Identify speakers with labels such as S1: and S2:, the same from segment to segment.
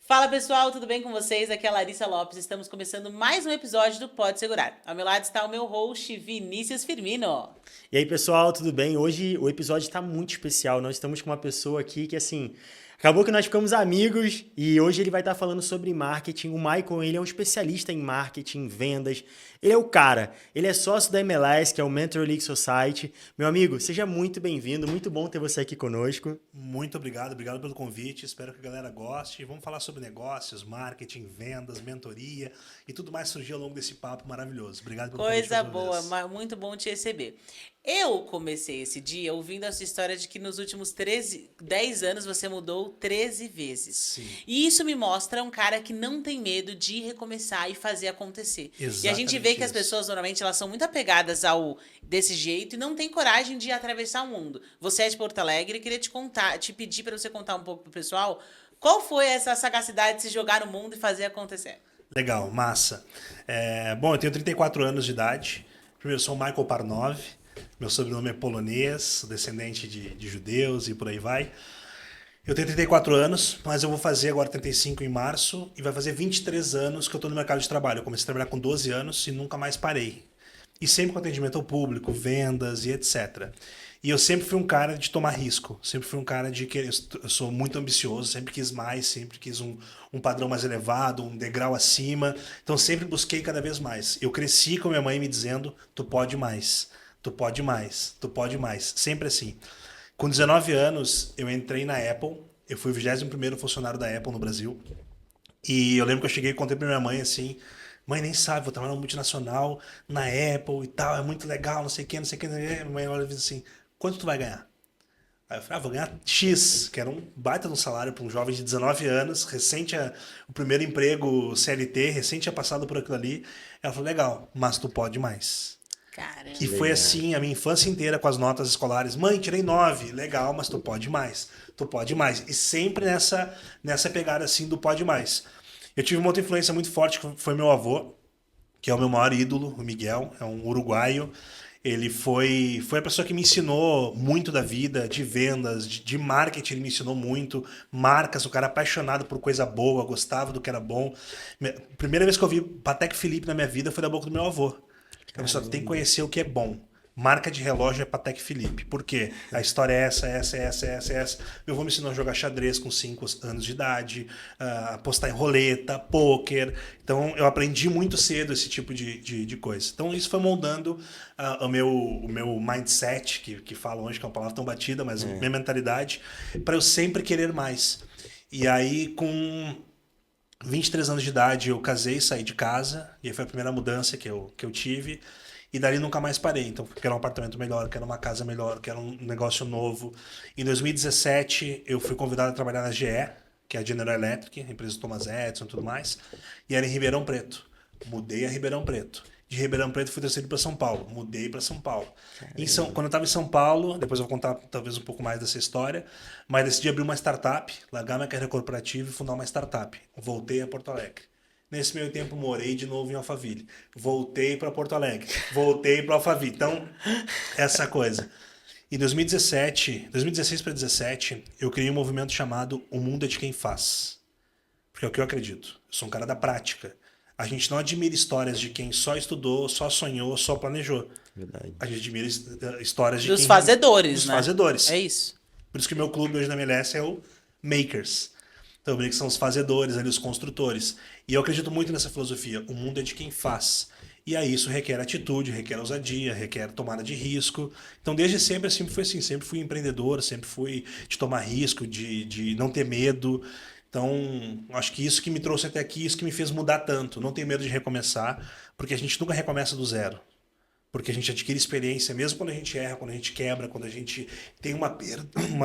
S1: Fala pessoal, tudo bem com vocês? Aqui é a Larissa Lopes, estamos começando mais um episódio do Pode Segurar. Ao meu lado está o meu host Vinícius Firmino.
S2: E aí, pessoal, tudo bem? Hoje o episódio está muito especial. Nós estamos com uma pessoa aqui que, assim, acabou que nós ficamos amigos e hoje ele vai estar falando sobre marketing. O Michael, ele é um especialista em marketing, vendas. Ele é o cara. Ele é sócio da MLS, que é o Mentor League Society. Meu amigo, seja muito bem-vindo. Muito bom ter você aqui conosco.
S3: Muito obrigado pelo convite. Espero que a galera goste. Vamos falar sobre negócios, marketing, vendas, mentoria e tudo mais surgir ao longo desse papo maravilhoso. Obrigado pelo convite
S1: Coisa
S3: mais uma
S1: boa,
S3: vez.
S1: muito bom te receber. Eu comecei esse dia ouvindo a sua história de que nos últimos 10 anos você mudou 13 vezes.
S3: Sim.
S1: E isso me mostra um cara que não tem medo de recomeçar e fazer acontecer. E a gente vê
S3: Exatamente
S1: que as
S3: isso.
S1: pessoas normalmente elas são muito apegadas ao desse jeito e não tem coragem de atravessar o mundo. Você é de Porto Alegre, queria te pedir para você contar um pouco pro pessoal qual foi essa sagacidade de se jogar no mundo e fazer acontecer.
S3: Legal, massa. Bom, eu tenho 34 anos de idade. Primeiro, eu sou o Michael Parnov. Meu sobrenome é polonês, descendente de judeus e por aí vai. Eu tenho 34 anos, mas eu vou fazer agora 35 em março e vai fazer 23 anos que eu estou no mercado de trabalho. Eu comecei a trabalhar com 12 anos e nunca mais parei. E sempre com atendimento ao público, vendas e etc. E eu sempre fui um cara de tomar risco. Sempre fui um cara de que eu sou muito ambicioso, sempre quis mais, sempre quis um padrão mais elevado, um degrau acima. Então sempre busquei cada vez mais. Eu cresci com minha mãe me dizendo: tu pode mais, tu pode mais, tu pode mais. Sempre assim. Com 19 anos, eu entrei na Apple. Eu fui o 21º funcionário da Apple no Brasil. E eu lembro que eu cheguei e contei pra minha mãe assim: mãe, nem sabe, vou trabalhar numa multinacional, na Apple e tal, é muito legal, não sei o que, não sei o que. Minha mãe olha e diz assim: quanto tu vai ganhar? Aí eu falei: vou ganhar X, que era um baita de um salário para um jovem de 19 anos, o primeiro emprego CLT, recente tinha passado por aquilo ali. Ela falou: legal, mas tu pode mais.
S1: Caramba.
S3: E foi
S2: Legal.
S3: assim a minha infância inteira com as notas escolares. Mãe, tirei 9. Legal, mas tu pode mais. Tu pode mais. E sempre nessa pegada assim do pode mais. Eu tive uma outra influência muito forte que foi meu avô, que é o meu maior ídolo, o Miguel, é um uruguaio. Ele foi a pessoa que me ensinou muito da vida, de vendas, de marketing, ele me ensinou muito. Marcas, o cara apaixonado por coisa boa, gostava do que era bom. Primeira vez que eu vi Patek Philippe na minha vida foi da boca do meu avô. Então, pessoal, tu tem que conhecer o que é bom. Marca de relógio é Patek Philippe. Por quê? A história é essa. Meu avô me ensinou a jogar xadrez com 5 anos de idade, a apostar em roleta, pôquer. Então, eu aprendi muito cedo esse tipo de coisa. Então, isso foi moldando o meu mindset, que falam hoje que é uma palavra tão batida, mas minha mentalidade, para eu sempre querer mais. E aí, com 23 anos de idade, eu casei, saí de casa, e aí foi a primeira mudança que eu tive. E dali nunca mais parei. Então, quero um apartamento melhor, quero uma casa melhor, quero um negócio novo. Em 2017, eu fui convidado a trabalhar na GE, que é a General Electric, a empresa do Thomas Edison e tudo mais, e era em Ribeirão Preto. Mudei a Ribeirão Preto. De Ribeirão Preto fui transferido para São Paulo. Mudei para São Paulo. Quando eu estava em São Paulo, depois eu vou contar talvez um pouco mais dessa história, mas decidi abrir uma startup, largar minha carreira corporativa e fundar uma startup. Voltei a Porto Alegre. Nesse meio tempo morei de novo em Alphaville. Voltei para Porto Alegre. Voltei para Alphaville. Então, essa coisa. Em 2016 para 2017, eu criei um movimento chamado O Mundo é de Quem Faz. Porque é o que eu acredito. Eu sou um cara da prática. A gente não admira histórias de quem só estudou, só sonhou, só planejou.
S2: Verdade.
S3: A gente admira histórias de
S1: Dos
S3: quem...
S1: fazedores,
S3: Dos
S1: né?
S3: fazedores.
S1: É isso.
S3: Por isso que o meu clube hoje na MLS é o Makers. Então, eu brinco que são os fazedores, ali, os construtores. E eu acredito muito nessa filosofia. O mundo é de quem faz. E aí isso requer atitude, requer ousadia, requer tomada de risco. Então, desde sempre foi assim. Sempre fui empreendedor, sempre fui de tomar risco, de não ter medo. Então, acho que isso que me trouxe até aqui, isso que me fez mudar tanto. Não ter medo de recomeçar, porque a gente nunca recomeça do zero. Porque a gente adquire experiência, mesmo quando a gente erra, quando a gente quebra, quando a gente tem uma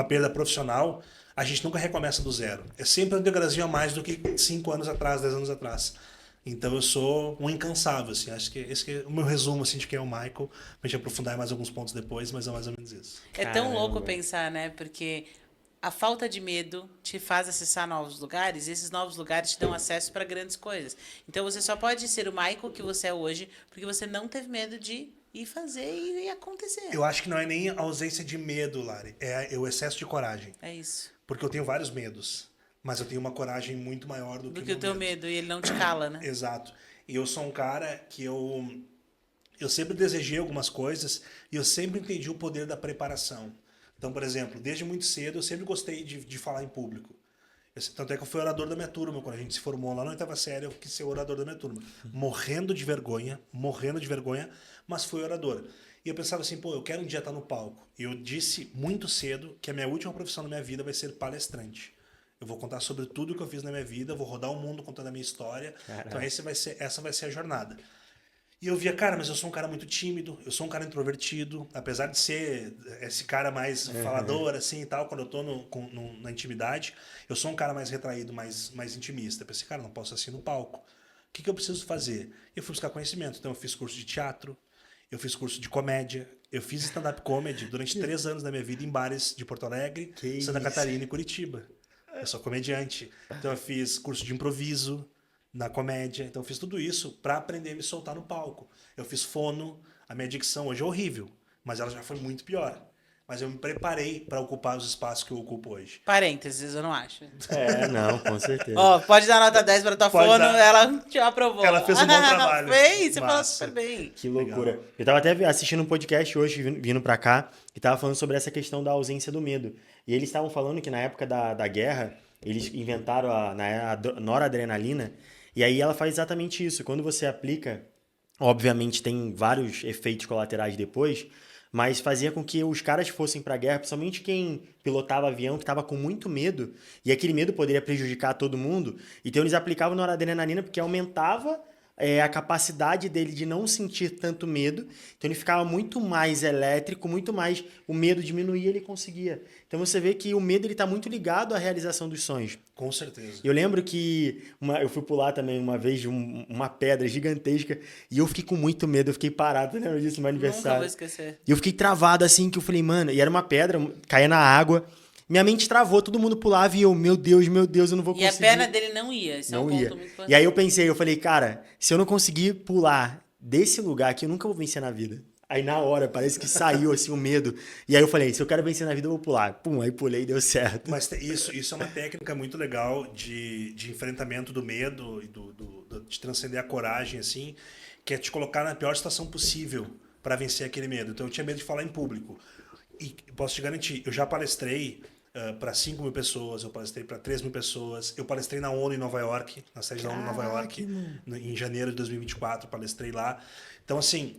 S3: perda profissional, a gente nunca recomeça do zero. É sempre um degrauzinho a mais do que 5 anos atrás, 10 anos atrás. Então eu sou um incansável, assim. Acho que esse que é o meu resumo assim, de quem é o Michael. Pra gente aprofundar em mais alguns pontos depois, mas é mais ou menos isso.
S1: É tão louco
S2: Caramba.
S1: pensar, né? Porque a falta de medo te faz acessar novos lugares, e esses novos lugares te dão acesso para grandes coisas. Então você só pode ser o Michael que você é hoje porque você não teve medo de ir fazer e acontecer.
S3: Eu acho que não é nem a ausência de medo, Lari. É o excesso de coragem.
S1: É isso.
S3: Porque eu tenho vários medos. mas eu tenho uma coragem muito maior do
S1: Do
S3: que
S1: que o teu medo, e ele não te cala, né?
S3: Exato. E eu sou um cara que eu sempre desejei algumas coisas e eu sempre entendi o poder da preparação. Então, por exemplo, desde muito cedo eu sempre gostei de falar em público. Tanto é que eu fui orador da minha turma, quando a gente se formou lá na oitava série, eu quis ser orador da minha turma. Morrendo de vergonha, mas fui orador. E eu pensava assim, pô, eu quero um dia estar no palco. E eu disse muito cedo que a minha última profissão na minha vida vai ser palestrante. Eu vou contar sobre tudo que eu fiz na minha vida, vou rodar o mundo contando a minha história.
S2: Caraca.
S3: Então essa vai ser a jornada. E eu via, cara, mas eu sou um cara muito tímido, eu sou um cara introvertido, apesar de ser esse cara mais falador, assim e tal, quando eu tô na intimidade, eu sou um cara mais retraído, mais intimista. Eu pensei, cara, não posso ser assim no palco. O que eu preciso fazer? Eu fui buscar conhecimento. Então eu fiz curso de teatro, eu fiz curso de comédia, eu fiz stand-up comedy durante 3 anos da minha vida em bares de Porto Alegre, Santa Catarina e Curitiba. Eu sou comediante. Então eu fiz curso de improviso na comédia. Então eu fiz tudo isso para aprender a me soltar no palco. Eu fiz fono, a minha dicção hoje é horrível, mas ela já foi muito pior. Mas eu me preparei para ocupar os espaços que eu ocupo hoje.
S1: Parênteses, eu não acho.
S2: Não, com certeza.
S1: Ó, pode dar nota 10 pra tua
S3: Pode
S1: fono,
S3: dar.
S1: ela te aprovou.
S3: Ela fez um bom trabalho.
S1: Fez, você falou
S3: Massa.
S1: super bem.
S2: Que loucura. Eu tava até assistindo um podcast hoje, vindo pra cá, e tava falando sobre essa questão da ausência do medo. E eles estavam falando que na época da guerra, eles inventaram a noradrenalina, e aí ela faz exatamente isso. Quando você aplica, obviamente tem vários efeitos colaterais depois, mas fazia com que os caras fossem pra guerra, principalmente quem pilotava avião, que estava com muito medo, e aquele medo poderia prejudicar todo mundo. Então eles aplicavam noradrenalina porque aumentava a capacidade dele de não sentir tanto medo. Então ele ficava muito mais elétrico, muito mais... O medo diminuía, ele conseguia. Então você vê que o medo está muito ligado à realização dos sonhos.
S3: Com certeza.
S2: Eu lembro que eu fui pular também uma vez de uma pedra gigantesca e eu fiquei com muito medo, eu fiquei parado, lembra disso no meu
S1: Nunca
S2: aniversário?
S1: vou esquecer.
S2: E eu fiquei travado assim, que eu falei, mano, e era uma pedra, caía na água, minha mente travou, todo mundo pulava e eu, meu Deus, eu não vou
S1: E
S2: conseguir.
S1: a perna dele não ia, esse é um
S2: Não
S1: ponto
S2: ia.
S1: muito importante.
S2: E aí eu pensei, eu falei, cara, se eu não conseguir pular desse lugar aqui, eu nunca vou vencer na vida. Aí na hora, parece que saiu assim o medo. E aí eu falei, se eu quero vencer na vida, eu vou pular. Pum, aí pulei e deu certo.
S3: Mas isso é uma técnica muito legal de enfrentamento do medo e de transcender a coragem, assim, que é te colocar na pior situação possível para vencer aquele medo. Então eu tinha medo de falar em público. E posso te garantir, eu já palestrei para 5 mil pessoas, eu palestrei para 3 mil pessoas, eu palestrei na ONU em Nova York, na sede da ONU em Nova York, em janeiro de 2024, palestrei lá. Então, assim,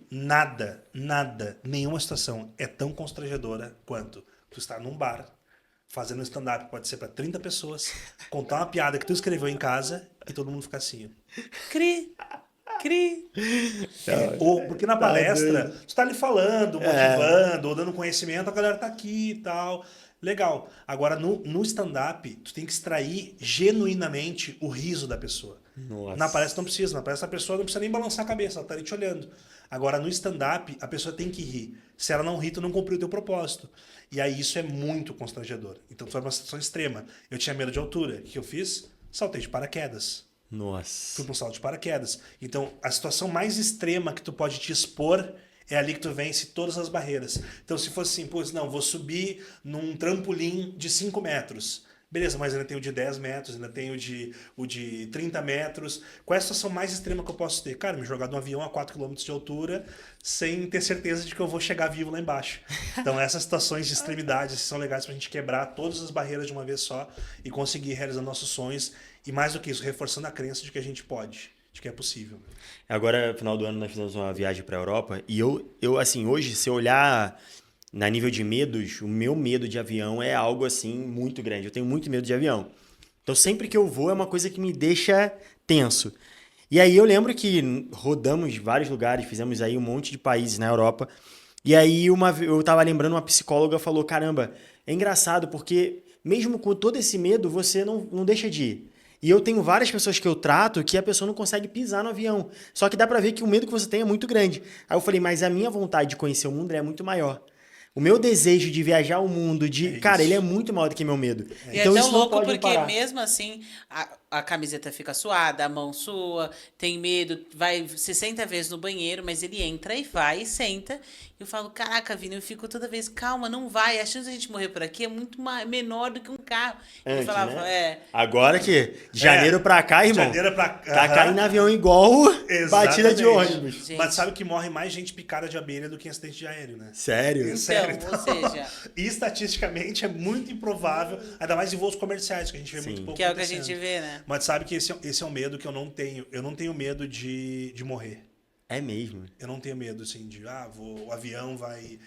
S3: nenhuma situação é tão constrangedora quanto tu estar num bar, fazendo um stand-up, pode ser para 30 pessoas, contar uma piada que tu escreveu em casa e todo mundo ficar assim.
S1: Cri.
S3: Ou porque na palestra, tu tá ali falando, motivando, ou dando conhecimento, a galera tá aqui e tal. Legal. Agora, no stand-up, tu tem que extrair genuinamente o riso da pessoa.
S2: Nossa.
S3: Na palestra não precisa. Na palestra a pessoa não precisa nem balançar a cabeça, ela tá ali te olhando. Agora, no stand-up, a pessoa tem que rir. Se ela não rir, tu não cumpriu o teu propósito. E aí isso é muito constrangedor. Então, foi uma situação extrema. Eu tinha medo de altura. O que eu fiz? Saltei de paraquedas.
S2: Nossa.
S3: Fui para um salto de paraquedas. Então, a situação mais extrema que tu pode te expor é ali que tu vence todas as barreiras. Então, se fosse assim, pô, não, vou subir num trampolim de 5 metros. Beleza, mas ainda tem o de 10 metros, ainda tem o de 30 metros. Qual é a situação mais extrema que eu posso ter? Cara, me jogar de um avião a 4 km de altura sem ter certeza de que eu vou chegar vivo lá embaixo. Então, essas situações de extremidade são legais pra gente quebrar todas as barreiras de uma vez só e conseguir realizar nossos sonhos. E mais do que isso, reforçando a crença de que a gente pode, de que é possível.
S2: Agora, no final do ano, nós fizemos uma viagem para a Europa e eu, assim, hoje, se eu olhar na nível de medos, o meu medo de avião é algo, assim, muito grande. Eu tenho muito medo de avião. Então, sempre que eu vou, é uma coisa que me deixa tenso. E aí, eu lembro que rodamos vários lugares, fizemos aí um monte de países na Europa. E aí, eu tava lembrando, uma psicóloga falou, caramba, é engraçado porque mesmo com todo esse medo, você não deixa de ir. E eu tenho várias pessoas que eu trato que a pessoa não consegue pisar no avião. Só que dá pra ver que o medo que você tem é muito grande. Aí eu falei, mas a minha vontade de conhecer o mundo é muito maior. O meu desejo de viajar o mundo, cara, ele é muito maior do que meu medo.
S1: E
S2: Então
S1: é
S2: isso
S1: tão
S2: não
S1: louco
S2: pode me
S1: porque
S2: parar.
S1: mesmo assim, a camiseta fica suada, a mão sua, tem medo, vai 60 vezes no banheiro, mas ele entra e vai e senta. Eu falo, caraca, Vini, eu fico toda vez, calma, não vai. A chance de a gente morrer por aqui é muito menor do que um carro. Ele
S2: Antes,
S1: falava,
S2: né? Agora que de janeiro pra cá,
S3: De
S2: irmão,
S3: janeiro pra
S2: tá
S3: Aham.
S2: caindo avião igual batida de
S3: Exatamente.
S2: ônibus.
S1: Gente.
S3: Mas sabe que morre mais gente picada de abelha do que em acidente de aéreo, né?
S2: Sério?
S1: Então,
S3: Sério,
S1: ou seja,
S3: E estatisticamente é muito improvável, ainda mais em voos comerciais, que a gente vê
S2: Sim.
S3: muito pouco
S1: que é o que a
S3: acontecendo.
S1: gente vê, né?
S3: Mas sabe que esse é um medo que eu não tenho. Eu não tenho medo de morrer.
S2: É mesmo.
S3: Eu não tenho medo, assim, o avião vai...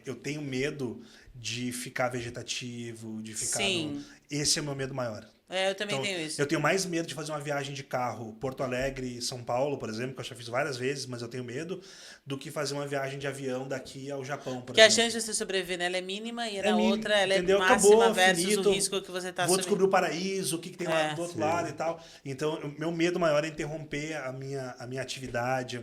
S3: Eu tenho medo de ficar vegetativo, de ficar...
S1: Sim.
S3: Esse é o meu medo maior.
S1: Eu também
S3: Então,
S1: tenho isso.
S3: eu tenho mais medo de fazer uma viagem de carro Porto Alegre e São Paulo, por exemplo, que eu já fiz várias vezes, mas eu tenho medo, do que fazer uma viagem de avião daqui ao Japão, por
S1: Porque a
S3: exemplo.
S1: chance de você sobreviver nela é mínima e na
S3: mínimo,
S1: outra ela
S3: entendeu?
S1: é máxima
S3: Acabou,
S1: versus
S3: finito,
S1: o risco que você tá
S3: Vou
S1: subindo.
S3: descobrir o paraíso, o que tem lá do outro
S2: Sim.
S3: lado e tal. Então, o meu medo maior é interromper a minha atividade, a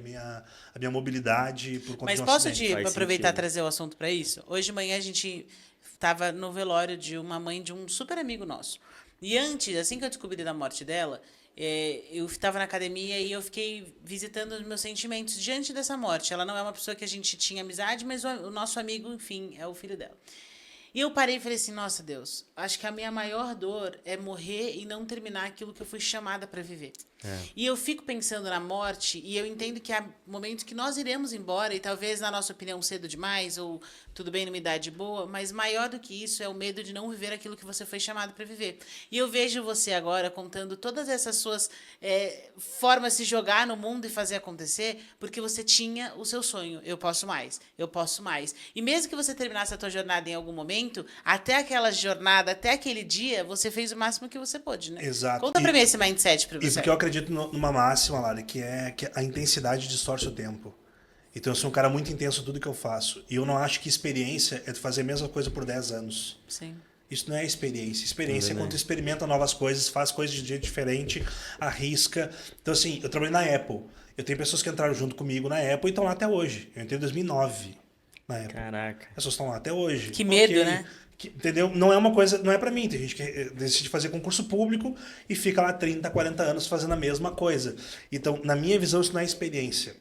S3: minha mobilidade por conta
S1: Mas
S3: de um
S1: posso
S3: acidente.
S2: Faz
S1: aproveitar e
S2: sentido.
S1: trazer o assunto para isso? Hoje de manhã a gente estava no velório de uma mãe de um super amigo nosso. E antes, assim que eu descobri da morte dela, eu estava na academia e eu fiquei visitando os meus sentimentos diante dessa morte. Ela não é uma pessoa que a gente tinha amizade, mas o nosso amigo, enfim, é o filho dela. E eu parei e falei assim, nossa Deus, acho que a minha maior dor é morrer e não terminar aquilo que eu fui chamada para viver. E eu fico pensando na morte e eu entendo que há momentos que nós iremos embora e talvez, na nossa opinião, cedo demais ou tudo bem numa idade boa, mas maior do que isso é o medo de não viver aquilo que você foi chamado para viver. E eu vejo você agora contando todas essas suas formas de se jogar no mundo e fazer acontecer porque você tinha o seu sonho. Eu posso mais, eu posso mais. E mesmo que você terminasse a tua jornada em algum momento, até aquela jornada, até aquele dia, você fez o máximo que você pôde, né?
S3: Exato.
S1: Conta pra mim esse mindset pra
S3: E
S1: você.
S3: porque eu acredito numa máxima, Lara, que é que a intensidade distorce o tempo. Então eu sou um cara muito intenso em tudo que eu faço. E eu não acho que experiência é fazer a mesma coisa por 10 anos.
S1: Sim.
S3: Isso não é experiência. Experiência é quando tu experimenta novas coisas, faz coisas de jeito diferente, arrisca. Então, assim, eu trabalhei na Apple. Eu tenho pessoas que entraram junto comigo na Apple e estão lá até hoje. Eu entrei em 2009 na Apple.
S2: Caraca.
S3: As pessoas estão lá até hoje.
S1: Que medo,
S3: Ok.
S1: né?
S3: Entendeu? Não é uma coisa, não é pra mim. Tem gente que decide fazer concurso público e fica lá 30, 40 anos fazendo a mesma coisa. Então, na minha visão, isso não é experiência.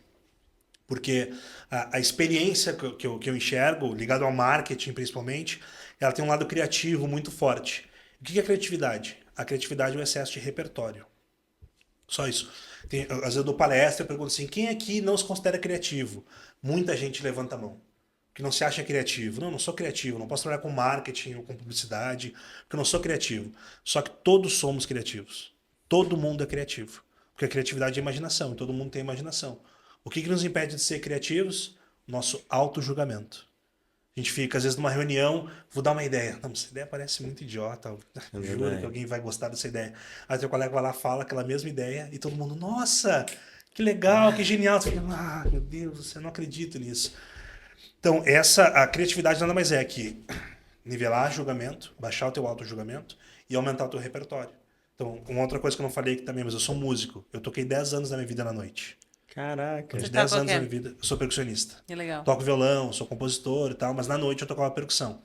S3: Porque a experiência que eu enxergo, ligado ao marketing principalmente, ela tem um lado criativo muito forte. O que é criatividade? A criatividade é o excesso de repertório. Só isso. Às vezes eu dou palestra e pergunto assim, quem aqui não se considera criativo? Muita gente levanta a mão. Que não se acha criativo. Não sou criativo, não posso trabalhar com marketing ou com publicidade, porque eu não sou criativo. Só que todos somos criativos. Todo mundo é criativo. Porque a criatividade é imaginação, e todo mundo tem imaginação. O que nos impede de ser criativos? Nosso auto-julgamento. A gente fica, às vezes, numa reunião, vou dar uma ideia. Não, essa ideia parece muito idiota. Juro que alguém vai gostar dessa ideia. Aí teu colega vai lá, fala aquela mesma ideia, e todo mundo, nossa, que legal, que genial. Você fica, meu Deus, você não acredita nisso. Então, a criatividade nada mais é que nivelar julgamento, baixar o teu auto-julgamento e aumentar o teu repertório. Então, uma outra coisa que eu não falei aqui também, mas eu sou músico. Eu toquei 10 anos da minha vida na noite.
S2: Caraca.
S3: De
S1: Você tá
S3: 10 anos
S1: qualquer?
S3: da minha vida, eu sou percussionista.
S1: Que legal.
S3: Toco violão, sou compositor e tal, mas na noite eu tocava percussão.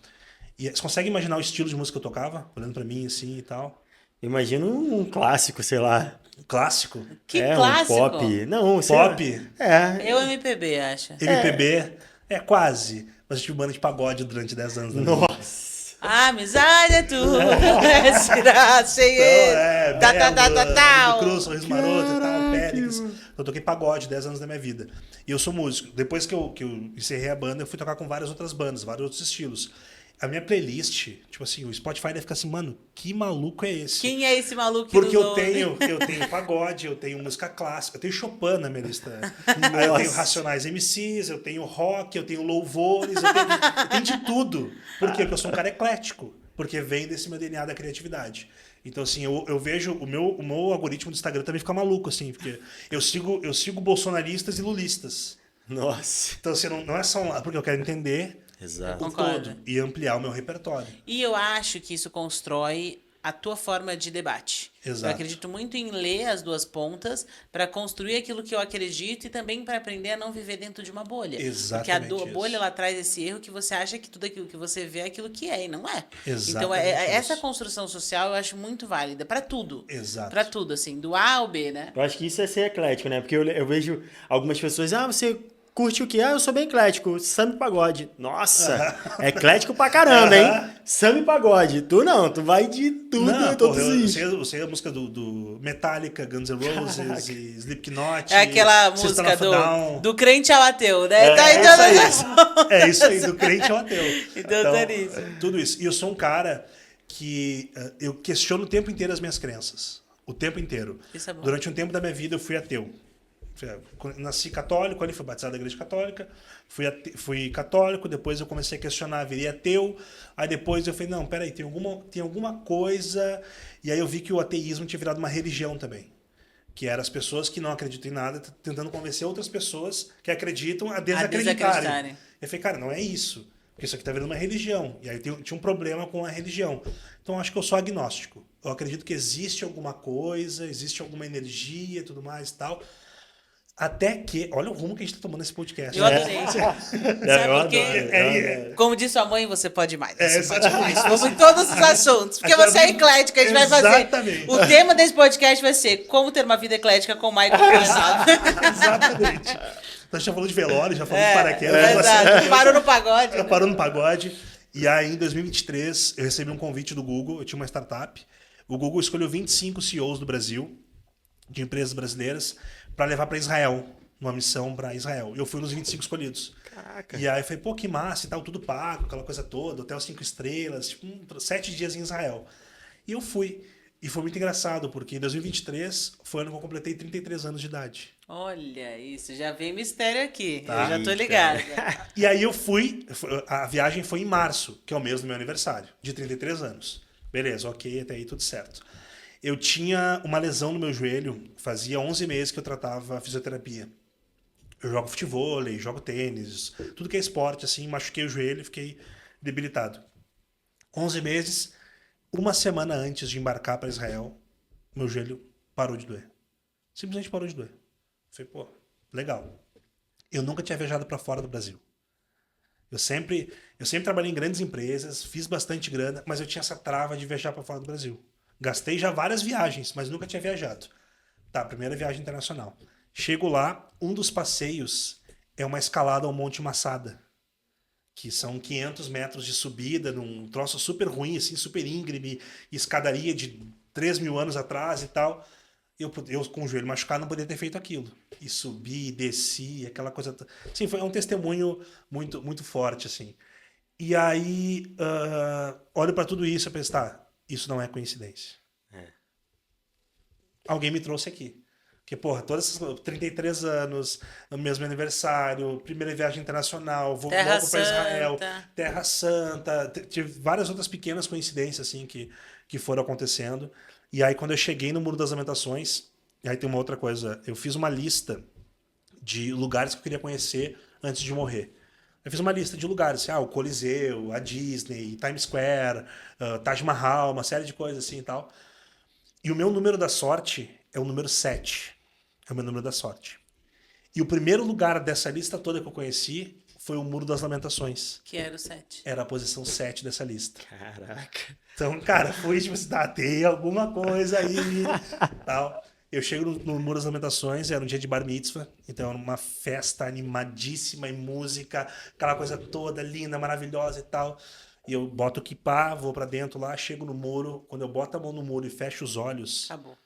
S3: E você consegue imaginar o estilo de música que eu tocava? Olhando pra mim assim e tal.
S2: Imagina um clássico, sei lá.
S3: Clássico,
S1: Que
S2: Um
S1: clássico.
S2: pop. Não, sei lá.
S3: pop,
S2: É.
S1: Eu MPB, acho.
S3: MPB, quase. Mas eu tive banda de pagode durante 10 anos da minha vida.
S2: Nossa.
S1: A amizade é tudo. Será sem
S3: Então,
S1: ele. Tá.
S3: Cruz, Sorriso Maroto e tal, Péricles. Eu toquei pagode 10 anos da minha vida. E eu sou músico. Depois que eu encerrei a banda, eu fui tocar com várias outras bandas, vários outros estilos. A minha playlist, tipo assim, o Spotify deve ficar assim, mano, que maluco é esse?
S1: Quem é esse maluco que
S3: Porque
S1: nos
S3: eu
S1: ouve?
S3: tenho pagode, eu tenho música clássica, eu tenho Chopin na minha lista. Aí eu tenho Racionais MCs, eu tenho rock, eu tenho louvores, eu tenho de tudo. Por quê? Porque eu sou um cara eclético. Porque vem desse meu DNA da criatividade. Então, assim, eu vejo o meu algoritmo do Instagram também fica maluco, assim, porque eu sigo bolsonaristas e lulistas.
S2: Nossa.
S3: Então, assim, não é só um lado, porque eu quero entender
S2: Exato.
S3: o
S1: Concordo.
S3: todo e ampliar o meu repertório.
S1: E eu acho que isso constrói a tua forma de debate.
S3: Exato.
S1: Eu acredito muito em ler as duas pontas para construir aquilo que eu acredito e também para aprender a não viver dentro de uma bolha.
S3: Exatamente
S1: Porque a
S3: isso.
S1: bolha ela traz esse erro que você acha que tudo aquilo que você vê é aquilo que é e não é.
S3: Exatamente
S1: Então essa
S3: isso.
S1: construção social eu acho muito válida para tudo.
S3: Exato.
S1: Para tudo, assim, do A ao B, né?
S2: Eu acho que isso é ser eclético, né? Porque eu vejo algumas pessoas, você curte o quê? Eu sou bem eclético, samba e pagode. Nossa, eclético pra caramba, hein? Samba e pagode. Tu não, tu vai de tudo,
S3: Não,
S2: todos
S3: porra,
S2: os...
S3: eu sei a música do Metallica, Guns N' Roses, e Slipknot.
S1: É aquela
S3: System
S1: música
S3: of a Down.
S1: do crente ao ateu, né?
S2: É,
S1: Tá em
S2: é
S1: todas
S2: isso
S1: as
S3: É isso aí, do crente ao ateu.
S1: Então, tá nisso.
S3: tudo isso. E eu sou um cara que eu questiono o tempo inteiro as minhas crenças. O tempo inteiro.
S1: Isso é bom.
S3: Durante um tempo da minha vida eu fui ateu. Nasci católico, ali fui batizado na igreja católica, fui católico, depois eu comecei a questionar, virei ateu, aí depois eu falei, não, peraí, tem alguma coisa, e aí eu vi que o ateísmo tinha virado uma religião também, que eram as pessoas que não acreditam em nada, tentando convencer outras pessoas que acreditam a desacreditarem.
S1: desacreditarem.
S3: Eu falei, cara, não é isso, porque isso aqui tá virando uma religião, e aí tinha um problema com a religião. Então eu acho que eu sou agnóstico, eu acredito que existe alguma coisa, existe alguma energia e tudo mais e tal. Até que. Olha o rumo que a gente tá tomando nesse podcast.
S1: Eu adorei. Sabe por quê? Como disse sua mãe, você pode mais. Você pode mais. Vamos em todos os assuntos. Porque você é eclética. A gente vai fazer.
S3: Exatamente.
S1: O tema desse podcast vai ser Como ter uma vida eclética com o Michael Coronado.
S3: Exatamente. Então a gente já falou de velório, já falou de paraquedas.
S1: Exato. Parou no pagode. Né?
S3: Parou no pagode. E aí, em 2023, eu recebi um convite do Google. Eu tinha uma startup. O Google escolheu 25 CEOs do Brasil, de empresas brasileiras, para levar para Israel, numa missão para Israel. Eu fui nos 25 escolhidos.
S2: Caraca.
S3: E aí eu falei, pô, que massa e tal, tudo pago, aquela coisa toda, hotel 5 estrelas, tipo, 7 dias em Israel. E eu fui. E foi muito engraçado, porque em 2023 foi o ano que eu completei 33 anos de idade.
S1: Olha isso, já vem mistério aqui.
S3: Tá.
S1: Eu já tô ligada.
S3: E aí eu fui, a viagem foi em março, que é o mês do meu aniversário, de 33 anos. Beleza, ok, até aí tudo certo. Eu tinha uma lesão no meu joelho, fazia 11 meses que eu tratava fisioterapia. Eu jogo futebol, jogo tênis, tudo que é esporte, assim, machuquei o joelho e fiquei debilitado. 11 meses, uma semana antes de embarcar para Israel, meu joelho parou de doer. Simplesmente parou de doer. Eu falei, pô, legal. Eu nunca tinha viajado para fora do Brasil. Eu sempre trabalhei em grandes empresas, fiz bastante grana, mas eu tinha essa trava de viajar para fora do Brasil. Gastei já várias viagens, mas nunca tinha viajado. Tá, primeira viagem internacional. Chego lá, um dos passeios é uma escalada ao Monte Massada, que são 500 metros de subida, num troço super ruim, assim, super íngreme, escadaria de 3.000 anos atrás e tal. Eu com o joelho machucado, não poderia ter feito aquilo. E subi, desci, aquela coisa... Sim, foi um testemunho muito, muito forte, assim. E aí, olho para tudo isso e penso, tá, isso não é coincidência. Alguém me trouxe aqui. Porque, porra, todas essas 33 anos, no mesmo aniversário, primeira viagem internacional, vou logo para Israel, Terra Santa. Tive várias outras pequenas coincidências, assim, que foram acontecendo. E aí, quando eu cheguei no Muro das Lamentações, e aí tem uma outra coisa, eu fiz uma lista de lugares que eu queria conhecer antes de morrer. Eu fiz uma lista de lugares, o Coliseu, a Disney, Times Square, Taj Mahal, uma série de coisas assim e tal. E o meu número da sorte é o número 7. É o meu número da sorte. E o primeiro lugar dessa lista toda que eu conheci foi o Muro das Lamentações.
S1: Que era o 7.
S3: Era a posição 7 dessa lista.
S2: Caraca.
S3: Então, cara, foi tipo assim, tem alguma coisa aí tal. Eu chego no Muro das Lamentações, era um dia de bar mitzvah, então era uma festa animadíssima e música, aquela coisa toda linda, maravilhosa e tal. E eu boto o kippah, vou pra dentro lá, chego no muro, quando eu boto a mão no muro e fecho os olhos...
S1: Acabou.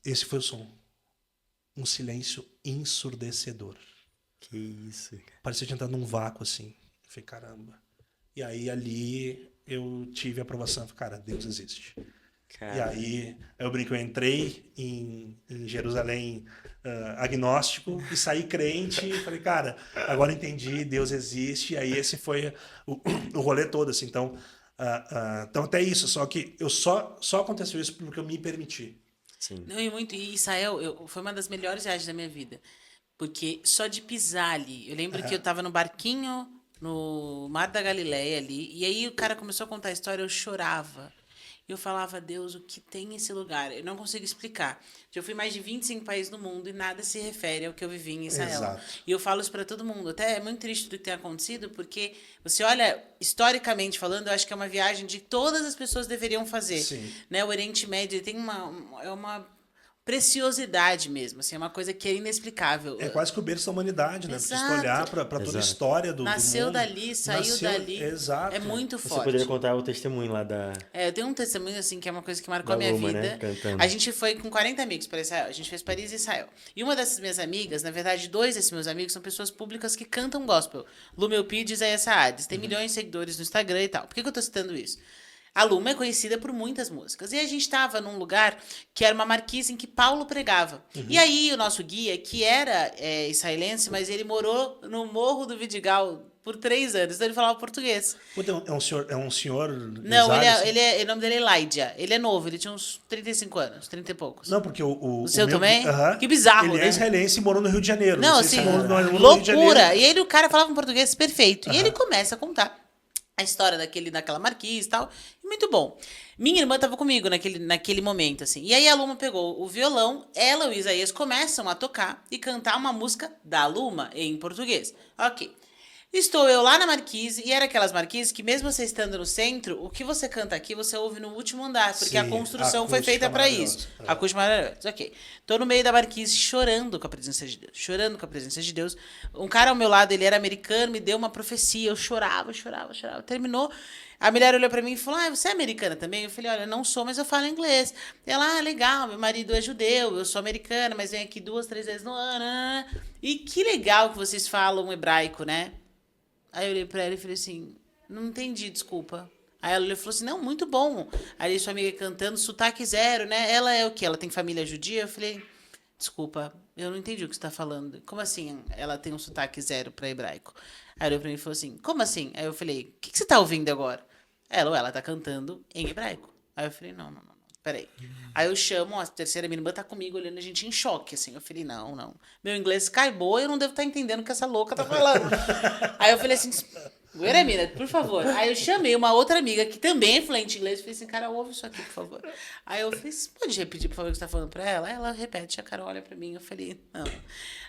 S3: Esse foi o som. Um silêncio ensurdecedor.
S2: Que isso, cara.
S3: Parecia que eu tinha entrado num vácuo, assim. Eu falei, caramba. E aí, ali, eu tive a aprovação. Falei, cara, Deus existe.
S2: Cara.
S3: E aí, eu brinco, eu entrei em Jerusalém agnóstico e saí crente. E falei, cara, agora entendi, Deus existe. E aí, esse foi o rolê todo, assim. Então, até isso. Só que só aconteceu isso porque eu me permiti.
S2: Sim.
S1: Não, e Israel foi uma das melhores viagens da minha vida. Porque só de pisar ali. Eu lembro que eu tava no barquinho no Mar da Galileia ali. E aí o cara começou a contar a história, eu chorava. E eu falava, Deus, o que tem esse lugar? Eu não consigo explicar. Eu fui em mais de 25 países no mundo e nada se refere ao que eu vivi em Israel.
S3: Exato.
S1: E eu falo isso para todo mundo. Até é muito triste tudo que tem acontecido, porque você olha, historicamente falando, eu acho que é uma viagem de todas as pessoas deveriam fazer.
S3: Sim.
S1: Né? O Oriente Médio tem é uma preciosidade mesmo, assim, é uma coisa que é inexplicável.
S3: É quase que o berço da humanidade, né? Porque se tu
S1: Exato.
S3: olhar para toda a
S2: Exato.
S3: história do
S1: Nasceu
S3: mundo...
S1: dali, saiu dali.
S3: Exato.
S1: É muito
S2: Você
S1: forte.
S2: poderia contar o testemunho lá da...
S1: Eu tenho um testemunho, assim, que é uma coisa que marcou
S2: Da
S1: a minha
S2: Luma,
S1: vida.
S2: né? Cantando.
S1: A gente foi com 40 amigos para Israel. A gente fez Paris e Israel. E uma dessas minhas amigas, na verdade, 2 desses meus amigos são pessoas públicas que cantam gospel. Lu Melpid e Isaías Saades. Tem milhões de seguidores no Instagram e tal. Por que eu tô citando isso? A Luma é conhecida por muitas músicas. E a gente estava num lugar que era uma marquise em que Paulo pregava. E aí o nosso guia, que era israelense, mas ele morou no Morro do Vidigal por 3 anos. Então ele falava português.
S3: Puta, é um senhor...
S1: Não,
S3: empresário, assim?
S1: o nome dele é Elijah. Ele é novo, ele tinha uns 35 anos, 30 e poucos.
S3: Não, porque o
S1: seu
S3: meu-
S1: também?
S3: Aham.
S1: Que bizarro,
S3: Ele
S1: né?
S3: é israelense e morou no Rio de Janeiro.
S1: Não,
S3: sei se
S1: assim,
S3: morou no Rio de Janeiro.
S1: loucura. E ele, o cara falava um português perfeito. E ele começa a contar a história daquela marquise e tal. E muito bom. Minha irmã estava comigo naquele momento, assim. E aí a Luma pegou o violão, ela e o Isaías começam a tocar e cantar uma música da Luma em português. Ok. Estou eu lá na marquise, e era aquelas marquises que mesmo você estando no centro, o que você canta aqui, você ouve no último andar, porque a
S3: Sim,
S1: construção foi
S3: acústica
S1: feita para
S3: maravilhosa.
S1: isso. Acústica maravilhosa. Ok. Tô no meio da marquise chorando com a presença de Deus. Chorando com a presença de Deus. Um cara ao meu lado, ele era americano, me deu uma profecia. Eu chorava. Terminou. A mulher olhou pra mim e falou: Ah, você é americana também? Eu falei: Olha, eu não sou, mas eu falo inglês. Ela: Ah, legal, meu marido é judeu, eu sou americana, mas venho aqui 2, 3 vezes no ano. E que legal que vocês falam hebraico, né? Aí eu olhei pra ela e falei assim, não entendi, desculpa. Aí ela olhou e falou assim, não, muito bom. Aí sua amiga cantando, sotaque zero, né? Ela é o quê? Ela tem família judia? Eu falei, desculpa, eu não entendi o que você tá falando. Como assim ela tem um sotaque zero pra hebraico? Aí ela olhou pra mim e falou assim, como assim? Aí eu falei, o que você tá ouvindo agora? Ela tá cantando em hebraico. Aí eu falei, não, peraí. Aí eu chamo, a terceira minha irmã tá comigo olhando a gente em choque, assim. Eu falei, não. Meu inglês cai boa, eu não devo estar entendendo o que essa louca tá falando. Aí eu falei assim, wait a minute, por favor. Aí eu chamei uma outra amiga que também é fluente em inglês. Falei assim, cara, ouve isso aqui, por favor. Aí eu falei, você pode repetir, por favor, o que você tá falando pra ela? Aí ela repete, a Carol olha pra mim. Eu falei, não.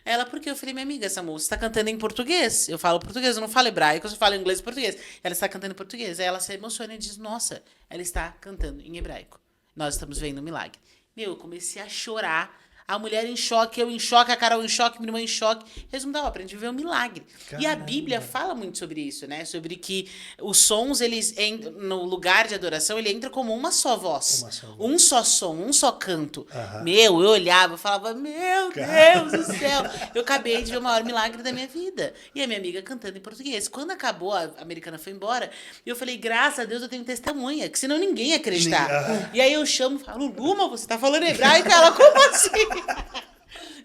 S1: Ela, por quê? Eu falei, minha amiga, essa moça está cantando em português. Eu falo português, eu não falo hebraico, eu só falo inglês e português. Ela está cantando em português. Aí ela se emociona e diz, nossa, ela está cantando em hebraico. Nós estamos vendo um milagre. Meu, eu comecei a chorar. A mulher em choque, eu em choque, a Carol em choque, minha irmã em choque. Resumo, eu aprendi a ver um milagre.
S3: Caramba.
S1: E a Bíblia fala muito sobre isso, né? Sobre que os sons, eles no lugar de adoração, ele entra como uma só voz.
S3: Uma só voz.
S1: Um só som, um só canto.
S3: Aham.
S1: Meu, eu olhava, eu falava, meu Deus do céu. Eu acabei de ver o maior milagre da minha vida. E a minha amiga cantando em português. Quando acabou, a americana foi embora, eu falei, graças a Deus eu tenho testemunha, que senão ninguém ia acreditar.
S3: Aham.
S1: E aí eu chamo e falo, Luma, você tá falando hebraico? Ela, como assim?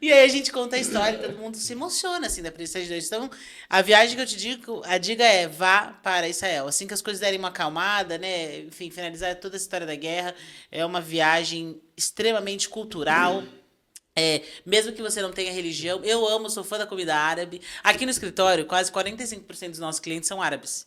S1: E aí a gente conta a história, todo mundo se emociona, assim, da presença de Deus. Então, a viagem que eu te digo, a dica é, vá para Israel. Assim que as coisas derem uma acalmada, né, enfim, finalizar toda a história da guerra, é uma viagem extremamente cultural. Mesmo que você não tenha religião, eu amo, sou fã da comida árabe. Aqui no escritório, quase 45% dos nossos clientes são árabes.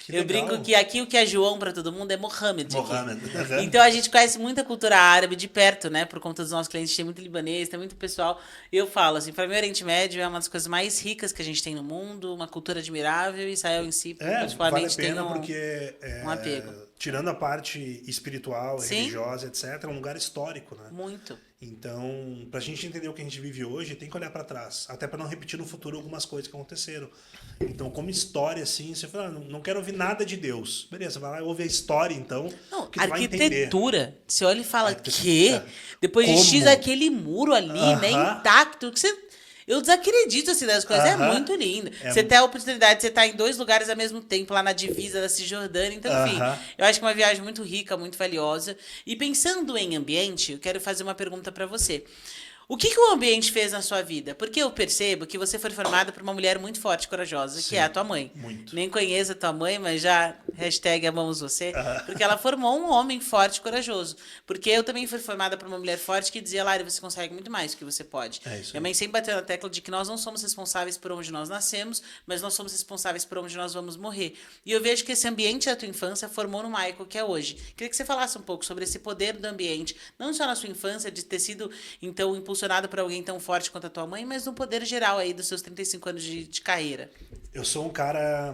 S3: Que
S1: Eu
S3: legal.
S1: brinco que aqui o que é João para todo mundo é Mohammed. aqui.
S3: Mohammed.
S1: Então a gente conhece muita cultura árabe de perto, né? Por conta dos nossos clientes, tem muito libanês, tem muito pessoal. Eu falo assim, para mim o Oriente Médio é uma das coisas mais ricas que a gente tem no mundo, uma cultura admirável, e Israel em si,
S3: Vale a
S1: particularmente,
S3: pena
S1: tem
S3: porque...
S1: um apego.
S3: Tirando a parte espiritual,
S1: Sim.
S3: religiosa, etc., é um lugar histórico, né?
S1: Muito.
S3: Então, pra gente entender o que a gente vive hoje, tem que olhar pra trás. Até pra não repetir no futuro algumas coisas que aconteceram. Então, como história, assim, você fala, não quero ouvir nada de Deus. Beleza, vai lá e ouve a história, então,
S1: Não,
S3: que tu vai entender.
S1: arquitetura. Você olha e fala,
S3: Arquitetura.
S1: quê? Depois de
S3: Como?
S1: X, aquele muro ali, né,
S3: Aham.
S1: intacto. Que você... Eu desacredito, assim, das coisas. É
S3: Aham.
S1: muito lindo.
S3: É
S1: Você tem a oportunidade de você estar em 2 lugares ao mesmo tempo, lá na divisa da Cisjordânia. Então, enfim,
S3: Aham.
S1: eu acho que é uma viagem muito rica, muito valiosa. E pensando em ambiente, eu quero fazer uma pergunta para você. O que o ambiente fez na sua vida? Porque eu percebo que você foi formada por uma mulher muito forte e corajosa, que é a tua mãe.
S3: muito.
S1: Nem conheço a tua mãe, mas já #amamos você. Porque ela formou um homem forte e corajoso. Porque eu também fui formada por uma mulher forte que dizia, Lari, você consegue muito mais do que você pode.
S3: É isso
S1: Minha
S3: aí.
S1: mãe sempre bateu na tecla de que nós não somos responsáveis por onde nós nascemos, mas nós somos responsáveis por onde nós vamos morrer. E eu vejo que esse ambiente da tua infância formou no Michael que é hoje. Queria que você falasse um pouco sobre esse poder do ambiente, não só na sua infância, de ter sido, então, impulsionado por alguém tão forte quanto a tua mãe, mas no poder geral aí dos seus 35 anos de carreira.
S3: Eu sou o cara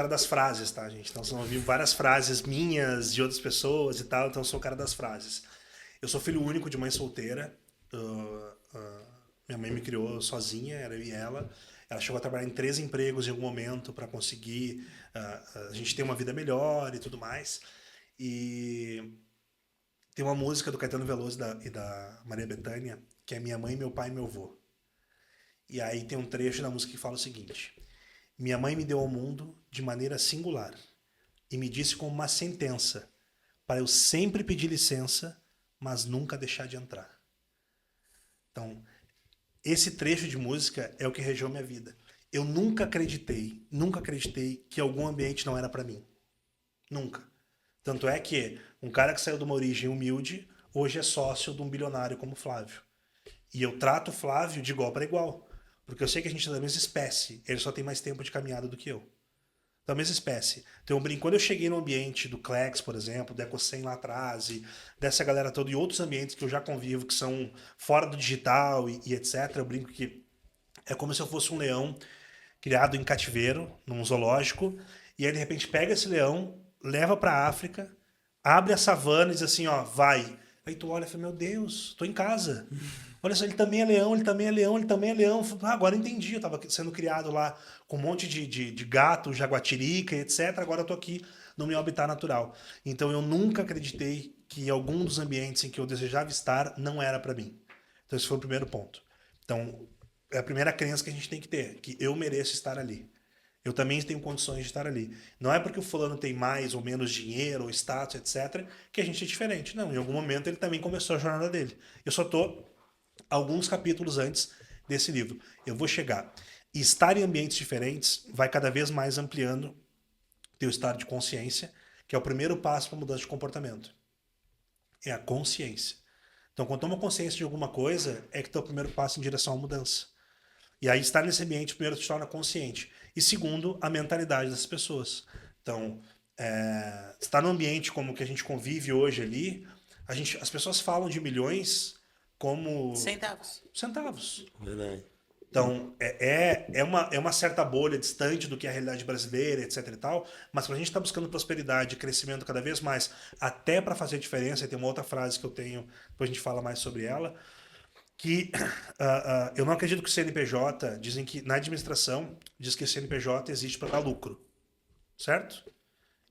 S3: das frases, tá, gente? Então, eu ouvi várias frases minhas, de outras pessoas e tal, então eu sou o cara das frases. Eu sou filho único de mãe solteira. Minha mãe me criou sozinha, era eu e ela. Ela chegou a trabalhar em 3 empregos em algum momento para conseguir a gente ter uma vida melhor e tudo mais. E tem uma música do Caetano Veloso e da Maria Bethânia, que é Minha Mãe, Meu Pai e Meu Vô. E aí tem um trecho da música que fala o seguinte: minha mãe me deu ao mundo de maneira singular e me disse como uma sentença para eu sempre pedir licença, mas nunca deixar de entrar. Então, esse trecho de música é o que regeu minha vida. Eu nunca acreditei que algum ambiente não era para mim. Nunca. Tanto é que um cara que saiu de uma origem humilde, hoje é sócio de um bilionário como Flávio. E eu trato o Flávio de igual para igual. Porque eu sei que a gente é da mesma espécie. Ele só tem mais tempo de caminhada do que eu. Da mesma espécie. Então, quando eu cheguei no ambiente do Clex, por exemplo, do Ecocem lá atrás, e dessa galera toda, e outros ambientes que eu já convivo, que são fora do digital e etc., eu brinco que é como se eu fosse um leão criado em cativeiro, num zoológico, e aí, de repente, pega esse leão, leva pra África, abre a savana e diz assim, ó, vai. Aí tu olha e fala, meu Deus, tô em casa. Olha só, ele também é leão, ele também é leão, ele também é leão. Ah, agora eu entendi, eu estava sendo criado lá com um monte de gato, jaguatirica, etc. Agora eu estou aqui no meu habitat natural. Então eu nunca acreditei que algum dos ambientes em que eu desejava estar não era para mim. Então esse foi o primeiro ponto. Então é a primeira crença que a gente tem que ter, que eu mereço estar ali. Eu também tenho condições de estar ali. Não é porque o fulano tem mais ou menos dinheiro, ou status, etc., que a gente é diferente. Não, em algum momento ele também começou a jornada dele. Eu só estou alguns capítulos antes desse livro. Eu vou chegar. E estar em ambientes diferentes vai cada vez mais ampliando teu estado de consciência, que é o primeiro passo para mudança de comportamento. É a consciência. Então, quando toma consciência de alguma coisa, é que é o primeiro passo em direção à mudança. E aí, estar nesse ambiente, primeiro, te torna consciente. E segundo, a mentalidade das pessoas. Então, estar num ambiente como o que a gente convive hoje ali, as pessoas falam de milhões como centavos.
S2: Verdade.
S3: Então, é uma certa bolha distante do que é a realidade brasileira, etc e tal, mas para a gente estar buscando prosperidade e crescimento cada vez mais, até para fazer diferença, e tem uma outra frase que eu tenho, depois a gente fala mais sobre ela, que eu não acredito que o CNPJ, dizem que na administração, diz que o CNPJ existe para dar lucro, certo?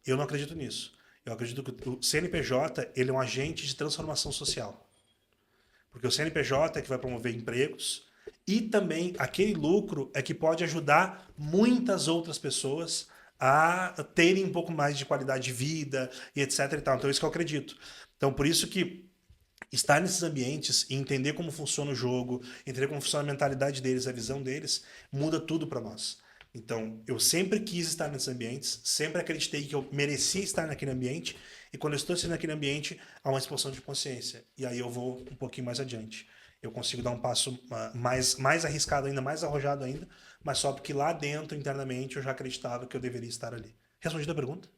S3: Eu não acredito nisso. Eu acredito que o CNPJ ele é um agente de transformação social. Porque o CNPJ é que vai promover empregos e também aquele lucro é que pode ajudar muitas outras pessoas a terem um pouco mais de qualidade de vida e etc e tal. Então, é isso que eu acredito. Então, por isso que estar nesses ambientes e entender como funciona o jogo, entender como funciona a mentalidade deles, a visão deles, muda tudo para nós. Então, eu sempre quis estar nesses ambientes, sempre acreditei que eu merecia estar naquele ambiente, e quando eu estou sendo naquele ambiente, há uma expansão de consciência. E aí eu vou um pouquinho mais adiante. Eu consigo dar um passo mais arriscado ainda, mais arrojado ainda, mas só porque lá dentro, internamente, eu já acreditava que eu deveria estar ali. Respondi a pergunta?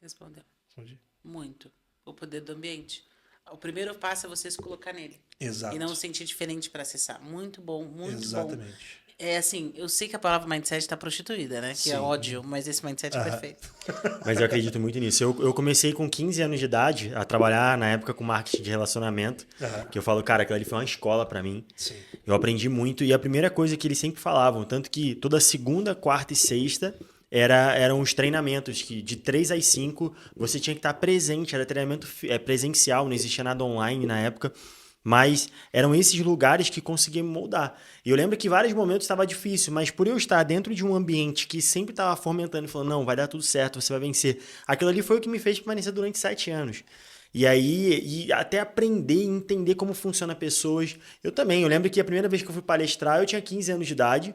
S1: Respondeu.
S3: Respondi.
S1: Muito. O poder do ambiente. O primeiro passo é você se colocar nele.
S3: Exato.
S1: E não sentir diferente para acessar. Muito bom, muito bom.
S3: Exatamente.
S1: É assim, eu sei que a palavra mindset está prostituída, né? Que
S3: Sim.
S1: é ódio, mas esse mindset é perfeito.
S2: Mas eu acredito muito nisso. Eu comecei com 15 anos de idade a trabalhar na época com marketing de relacionamento. Que eu falo, cara, aquilo ali foi uma escola para mim.
S3: Sim.
S2: Eu aprendi muito. E a primeira coisa que eles sempre falavam, tanto que toda segunda, quarta e sexta eram os treinamentos que de 3 às 5 você tinha que estar presente. Era treinamento presencial, não existia nada online na época. Mas eram esses lugares que conseguiam me moldar. E eu lembro que em vários momentos estava difícil, mas por eu estar dentro de um ambiente que sempre estava fomentando e falando, não, vai dar tudo certo, você vai vencer. Aquilo ali foi o que me fez permanecer durante 7 anos. E aí, e até aprender e entender como funciona pessoas. Eu também, eu lembro que a primeira vez que eu fui palestrar, eu tinha 15 anos de idade.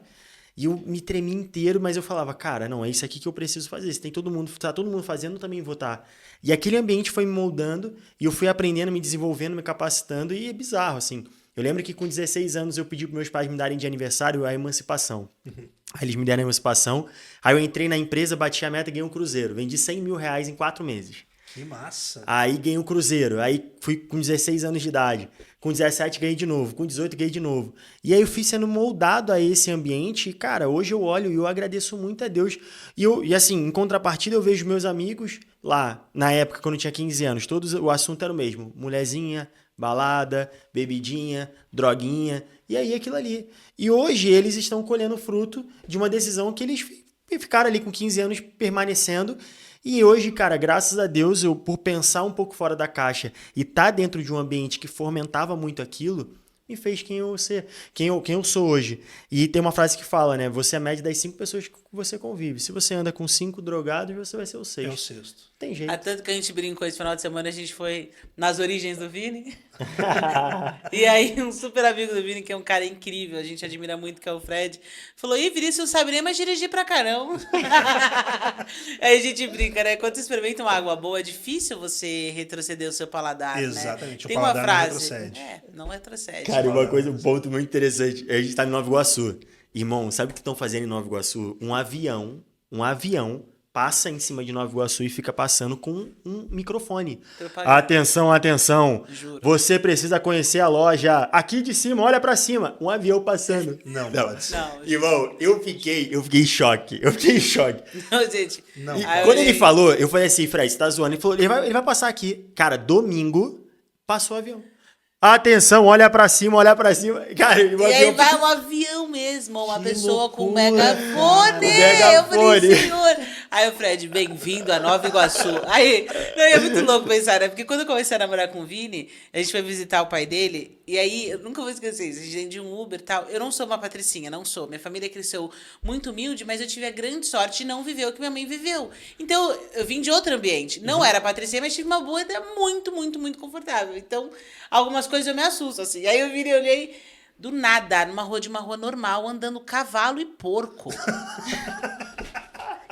S2: E eu me tremi inteiro, mas eu falava, cara, não, é isso aqui que eu preciso fazer. Se tem todo mundo, tá todo mundo fazendo, eu também vou estar. E aquele ambiente foi me moldando, e eu fui aprendendo, me desenvolvendo, me capacitando, e é bizarro, assim. Eu lembro que com 16 anos eu pedi para meus pais me darem de aniversário a emancipação. Aí eles me deram a emancipação, aí eu entrei na empresa, bati a meta e ganhei um cruzeiro. Vendi 100 mil reais em 4 meses.
S3: Que massa.
S2: Aí ganhei um cruzeiro, aí fui com 16 anos de idade. Com 17 ganhei de novo, com 18 ganhei de novo. E aí eu fui sendo moldado a esse ambiente e, cara, hoje eu olho e eu agradeço muito a Deus. E assim, em contrapartida eu vejo meus amigos lá, na época quando eu tinha 15 anos, todos o assunto era o mesmo. Mulherzinha, balada, bebidinha, droguinha, e aí aquilo ali. E hoje eles estão colhendo fruto de uma decisão que eles ficaram ali com 15 anos permanecendo. E hoje, cara, graças a Deus, eu por pensar um pouco fora da caixa e estar dentro de um ambiente que fomentava muito aquilo, me fez quem eu sou hoje. E tem uma frase que fala, né? Você é a média das 5 pessoas que você convive. Se você anda com 5 drogados, você vai ser o sexto.
S3: É o sexto.
S2: Tem jeito.
S1: Tanto que a gente brincou esse final de semana, a gente foi nas origens do Vini. E aí, um super amigo do Vini, que é um cara incrível, a gente admira muito, que é o Fred, falou: Ih, Vinícius, não sabe nem mais dirigir pra caramba. Aí a gente brinca, né? Quando você experimenta uma água boa, é difícil você retroceder o seu paladar.
S3: Exatamente,
S1: né? Tem
S3: o
S1: uma
S3: paladar não
S1: frase.
S3: retrocede.
S1: Não retrocede.
S2: Cara, um ponto muito interessante. A gente tá em Nova Iguaçu. Irmão, sabe o que estão fazendo em Nova Iguaçu? Um avião passa em cima de Nova Iguaçu e fica passando com um microfone.
S1: Propaganda.
S2: Atenção, atenção.
S1: Juro.
S2: Você precisa conhecer a loja. Aqui de cima, olha pra cima. Um avião passando.
S3: Não pode ser.
S1: Não,
S2: Irmão, eu fiquei em choque.
S1: não, gente.
S3: Não.
S2: E
S1: Aí eu
S2: quando
S1: olhei-
S2: ele falou, eu falei assim, Fred, você tá zoando? Ele falou, ele vai passar aqui. Cara, domingo, passou o avião. Atenção, olha pra cima. Cara, o
S1: E aí
S2: avião
S1: vai um avião mesmo, uma
S3: Que
S1: pessoa com um
S3: loucura,
S1: megafone.
S2: cara.
S1: Eu falei,
S2: Megafone.
S1: senhor. Aí o Fred, bem-vindo a Nova Iguaçu. Aí, não, é muito louco pensar, né? Porque quando eu comecei a namorar com o Vini, a gente foi visitar o pai dele, e aí, eu nunca vou esquecer isso, a gente vem de um Uber e tal. Eu não sou uma patricinha, não sou. Minha família cresceu muito humilde, mas eu tive a grande sorte de não viver o que minha mãe viveu. Então, eu vim de outro ambiente. Não era patricinha, mas tive uma boa ideia muito, muito, muito confortável. Então, algumas coisas eu me assusto, assim. Aí eu virei e olhei, do nada, de uma rua normal, andando cavalo e porco.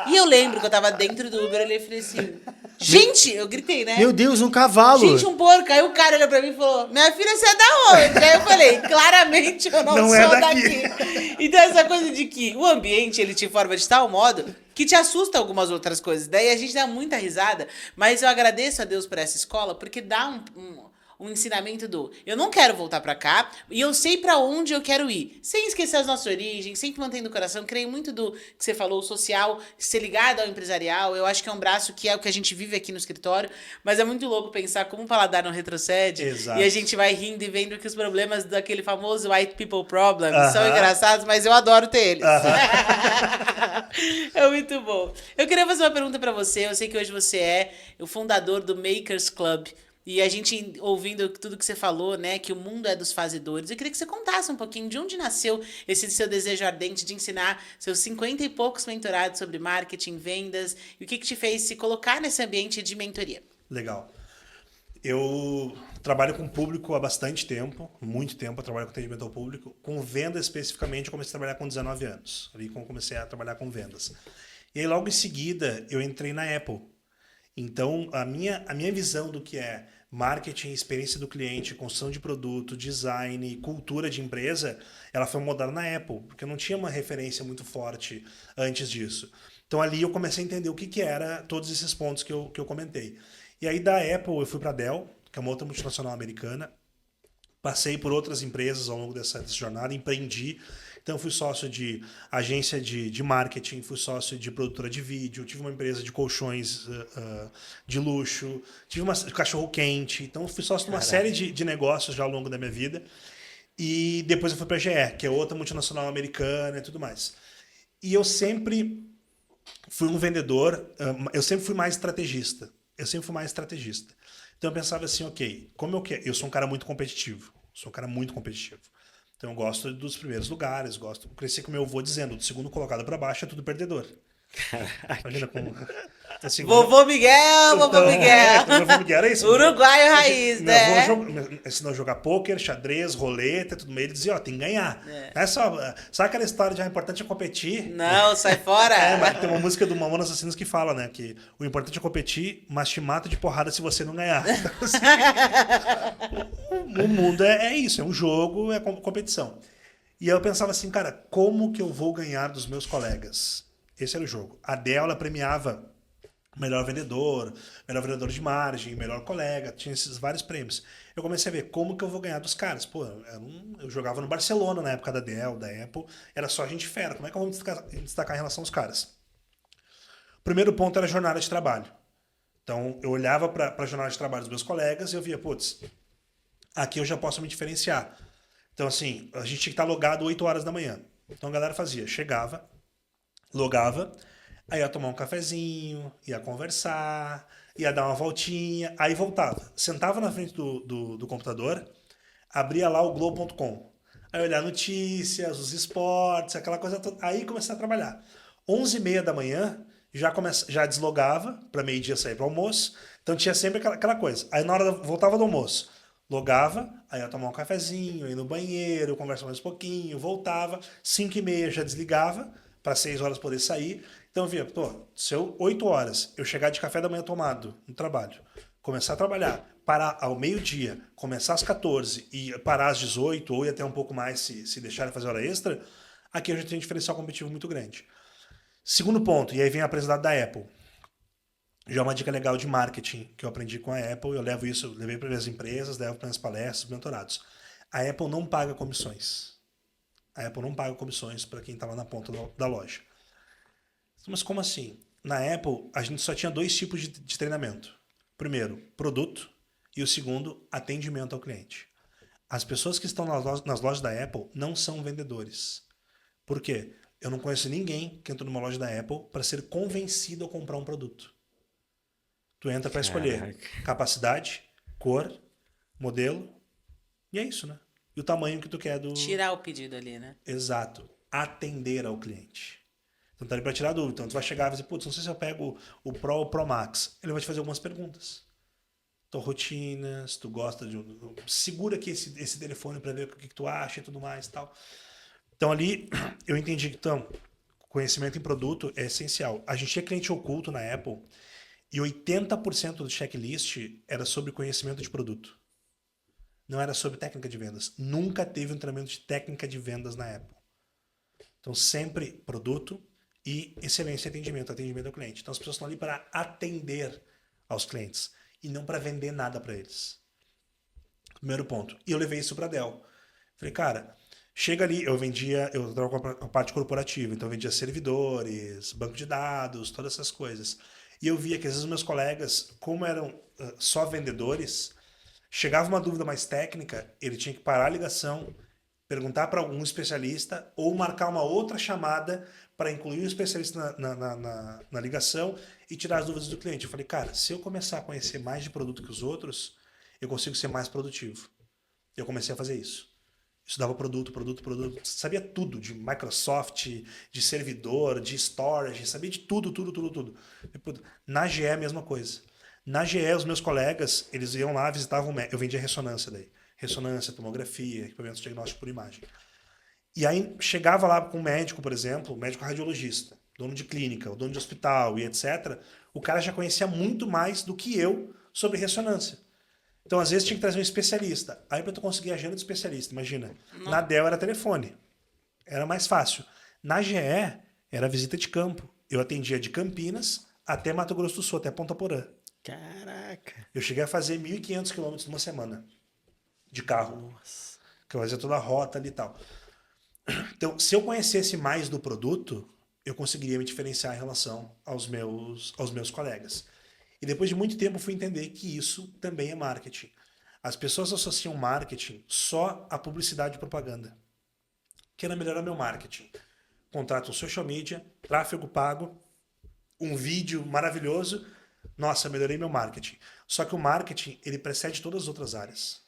S1: E eu lembro que eu tava dentro do Uber, e falei assim, gente, eu gritei, né?
S2: Meu Deus, um cavalo.
S1: Gente, um porco. Aí o cara olhou pra mim e falou, minha filha, você é da onde? Aí eu falei, claramente eu não
S3: Não
S1: sou
S3: é
S1: daqui.
S3: daqui.
S1: Então essa coisa de que o ambiente, ele te forma de tal modo que te assusta algumas outras coisas. Daí a gente dá muita risada, mas eu agradeço a Deus por essa escola, porque dá um ensinamento do eu não quero voltar pra cá e eu sei pra onde eu quero ir. Sem esquecer as nossas origens, sempre mantendo o coração. Creio muito do que você falou, o social, ser ligado ao empresarial. Eu acho que é um braço que é o que a gente vive aqui no escritório, mas é muito louco pensar como o paladar não retrocede.
S3: Exato.
S1: E a gente vai rindo e vendo que os problemas daquele famoso white people problem são
S3: Aham.
S1: engraçados, mas eu adoro ter eles.
S3: Aham.
S1: É muito bom. Eu queria fazer uma pergunta pra você. Eu sei que hoje você é o fundador do Makers Club. E a gente, ouvindo tudo que você falou, né, que o mundo é dos fazedores, eu queria que você contasse um pouquinho de onde nasceu esse seu desejo ardente de ensinar seus 50 e poucos mentorados sobre marketing, vendas, e o que te fez se colocar nesse ambiente de mentoria.
S3: Legal. Eu trabalho com público há bastante tempo, muito tempo eu trabalho com atendimento ao público. Com venda especificamente, eu comecei a trabalhar com 19 anos. Ali quando comecei a trabalhar com vendas. E aí logo em seguida, eu entrei na Apple. Então, a minha visão do que é marketing, experiência do cliente, construção de produto, design, cultura de empresa, ela foi moldada na Apple, porque eu não tinha uma referência muito forte antes disso. Então, ali eu comecei a entender o que era todos esses pontos que eu comentei. E aí, da Apple, eu fui para a Dell, que é uma outra multinacional americana. Passei por outras empresas ao longo dessa jornada, empreendi. Então, fui sócio de agência de marketing, fui sócio de produtora de vídeo, tive uma empresa de colchões de luxo, tive uma cachorro-quente. Então, fui sócio de uma série de negócios já ao longo da minha vida. E depois eu fui para a GE, que é outra multinacional americana e tudo mais. E eu sempre fui um vendedor, eu sempre fui mais estrategista. Então, eu pensava assim, ok, como eu sou um cara muito competitivo. Então eu gosto dos primeiros lugares, cresci com meu avô dizendo, do segundo colocado para baixo é tudo perdedor. Imagina como... Assim,
S1: Vovô Miguel, vovô Miguel.
S3: Vovô Miguel era isso.
S1: Uruguaio raiz,
S3: Meu avô
S1: né?
S3: me ensinou a jogar pôquer, xadrez, roleta, tudo meio. Ele dizia, ó, tem que ganhar.
S1: É.
S3: Não é só aquela história de o importante é competir.
S1: Não, sai fora.
S3: Mas tem uma música do Mamonas Assassinos que fala, né? Que o importante é competir, mas te mata de porrada se você não ganhar. Então, assim, o mundo é isso, é um jogo, é competição. E eu pensava assim, cara, como que eu vou ganhar dos meus colegas? Esse era o jogo. A Dell, ela premiava melhor vendedor de margem, melhor colega, tinha esses vários prêmios. Eu comecei a ver como que eu vou ganhar dos caras. Pô, eu jogava no Barcelona na época da Dell, da Apple, era só gente fera. Como é que eu vou me destacar em relação aos caras? O primeiro ponto era a jornada de trabalho. Então, eu olhava para a jornada de trabalho dos meus colegas e eu via, putz, aqui eu já posso me diferenciar. Então, assim, a gente tinha que estar logado 8 horas da manhã. Então, a galera chegava, logava, aí ia tomar um cafezinho, ia conversar, ia dar uma voltinha, aí voltava. Sentava na frente do computador, abria lá o Globo.com. Aí olhar notícias, os esportes, aquela coisa toda. Aí começava a trabalhar. 11h30 da manhã, já deslogava, para meio-dia sair para almoço. Então tinha sempre aquela coisa. Aí na hora voltava do almoço, logava, aí ia tomar um cafezinho, ia no banheiro, conversava mais um pouquinho, voltava. 5h30 já desligava, para 6 horas poder sair. Então eu via, se 8 horas eu chegar de café da manhã tomado no trabalho, começar a trabalhar, parar ao meio-dia, começar às 14 e parar às 18 ou ir até um pouco mais se deixarem fazer hora extra, aqui a gente tem um diferencial competitivo muito grande. Segundo ponto, e aí vem a apresentado da Apple. Já é uma dica legal de marketing que eu aprendi com a Apple, eu levei para as empresas, levo para as palestras, mentorados. A Apple não paga comissões. A Apple não paga comissões para quem está lá na ponta da loja. Mas como assim? Na Apple, a gente só tinha 2 tipos de treinamento. Primeiro, produto, e o segundo, atendimento ao cliente. As pessoas que estão nas lojas da Apple não são vendedores. Por quê? Eu não conheço ninguém que entra numa loja da Apple para ser convencido a comprar um produto. Tu entra para escolher capacidade, cor, modelo, e é isso, né? E o tamanho que tu quer do...
S1: Tirar o pedido ali, né?
S3: Exato. Atender ao cliente. Então tá ali para tirar dúvida. Então tu vai chegar e vai dizer, putz, não sei se eu pego o Pro ou o Pro Max. Ele vai te fazer algumas perguntas. Tua rotina, se tu gosta de... Segura aqui esse telefone para ver o que tu acha e tudo mais e tal. Então ali eu entendi que conhecimento em produto é essencial. A gente tinha cliente oculto na Apple e 80% do checklist era sobre conhecimento de produto. Não era sobre técnica de vendas. Nunca teve um treinamento de técnica de vendas na Apple. Então sempre produto e excelência em atendimento ao cliente. Então as pessoas estão ali para atender aos clientes e não para vender nada para eles. Primeiro ponto. E eu levei isso para a Dell. Falei, cara, chega ali, eu trabalho com a parte corporativa, então eu vendia servidores, banco de dados, todas essas coisas. E eu via que às vezes os meus colegas, como eram só vendedores, chegava uma dúvida mais técnica, ele tinha que parar a ligação, perguntar para algum especialista ou marcar uma outra chamada para incluir o especialista na ligação e tirar as dúvidas do cliente. Eu falei, cara, se eu começar a conhecer mais de produto que os outros, eu consigo ser mais produtivo. Eu comecei a fazer isso. Estudava produto. Sabia tudo de Microsoft, de servidor, de storage, sabia de tudo. Na GE, a mesma coisa. Na GE, os meus colegas, eles iam lá, visitavam o médico. Eu vendia ressonância daí. Ressonância, tomografia, equipamentos de diagnóstico por imagem. E aí chegava lá com um médico, por exemplo, médico radiologista, dono de clínica, dono de hospital e etc. O cara já conhecia muito mais do que eu sobre ressonância. Então, às vezes, tinha que trazer um especialista. Aí, para tu conseguir a agenda de especialista, imagina. Não. Na Dell era telefone. Era mais fácil. Na GE, era visita de campo. Eu atendia de Campinas até Mato Grosso do Sul, até Ponta Porã.
S2: Caraca.
S3: Eu cheguei a fazer 1.500 quilômetros numa semana. De carro. Nossa. Que eu fazia toda a rota ali e tal. Então, se eu conhecesse mais do produto, eu conseguiria me diferenciar em relação aos meus colegas. E depois de muito tempo eu fui entender que isso também é marketing. As pessoas associam marketing só à publicidade e propaganda. Quero melhorar meu marketing. Contrato um social media, tráfego pago, um vídeo maravilhoso. Nossa, melhorei meu marketing. Só que o marketing, ele precede todas as outras áreas.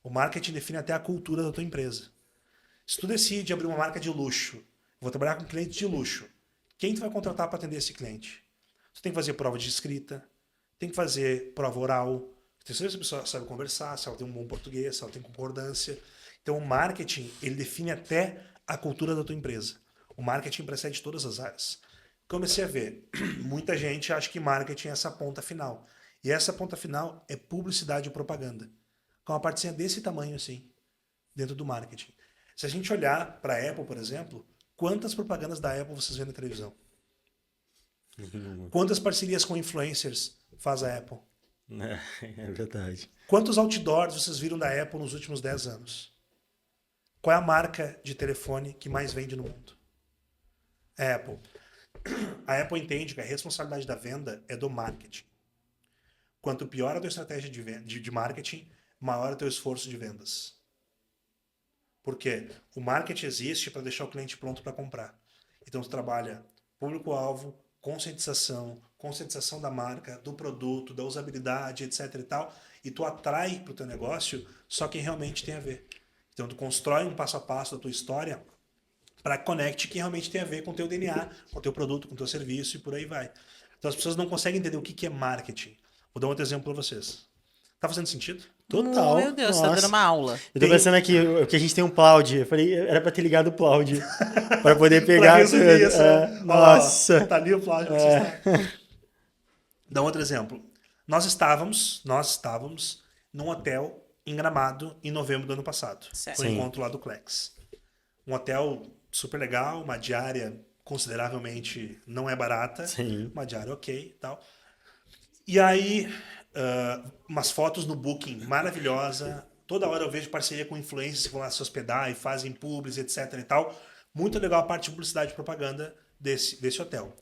S3: O marketing define até a cultura da tua empresa. Se tu decide abrir uma marca de luxo, vou trabalhar com clientes de luxo, Quem tu vai contratar para atender esse cliente? Tu tem que fazer prova de escrita, tem que fazer prova oral, tem que saber se a pessoa sabe conversar, se ela tem um bom português, se ela tem concordância. Então, o marketing, ele define até a cultura da tua empresa. O marketing precede todas as áreas. Comecei a ver, muita gente acha que marketing é essa ponta final. E essa ponta final é publicidade e propaganda. Com uma partezinha desse tamanho assim, dentro do marketing. Se a gente olhar para a Apple, por exemplo, quantas propagandas da Apple vocês vêem na televisão? Quantas parcerias com influencers faz a Apple?
S2: É verdade.
S3: Quantos outdoors vocês viram da Apple nos últimos 10 anos? Qual é a marca de telefone que mais vende no mundo? É a Apple. A Apple entende que a responsabilidade da venda é do marketing. Quanto pior a tua estratégia de marketing, maior é o teu esforço de vendas. Por quê? O marketing existe para deixar o cliente pronto para comprar. Então, tu trabalha público-alvo, conscientização da marca, do produto, da usabilidade, etc e tal, e tu atrai para o teu negócio só quem realmente tem a ver. Então, tu constrói um passo a passo da tua história para conecte quem realmente tem a ver com o teu DNA, com o teu produto, com o teu serviço e por aí vai. Então, as pessoas não conseguem entender o que é marketing. Vou dar um outro exemplo para vocês. Tá fazendo sentido?
S2: Total.
S1: Meu Deus, você tá
S2: Nossa.
S1: dando uma aula.
S2: Eu tô pensando aqui que a gente tem um Cloud. Eu falei, era pra ter ligado o Cloud. Pra poder pegar.
S3: Pra resumir
S2: Nossa.
S3: Ó, tá ali o plástico. Dá um outro exemplo. Nós estávamos num hotel em Gramado em novembro do ano passado.
S1: Certo.
S3: Foi um
S2: Sim.
S3: encontro lá do Clex. Um hotel super legal, uma diária consideravelmente não é barata.
S2: Sim.
S3: Uma diária ok e tal. E aí, umas fotos no Booking maravilhosa. Toda hora eu vejo parceria com influencers que vão lá se hospedar e fazem publis, etc e tal. Muito legal a parte de publicidade e propaganda desse hotel.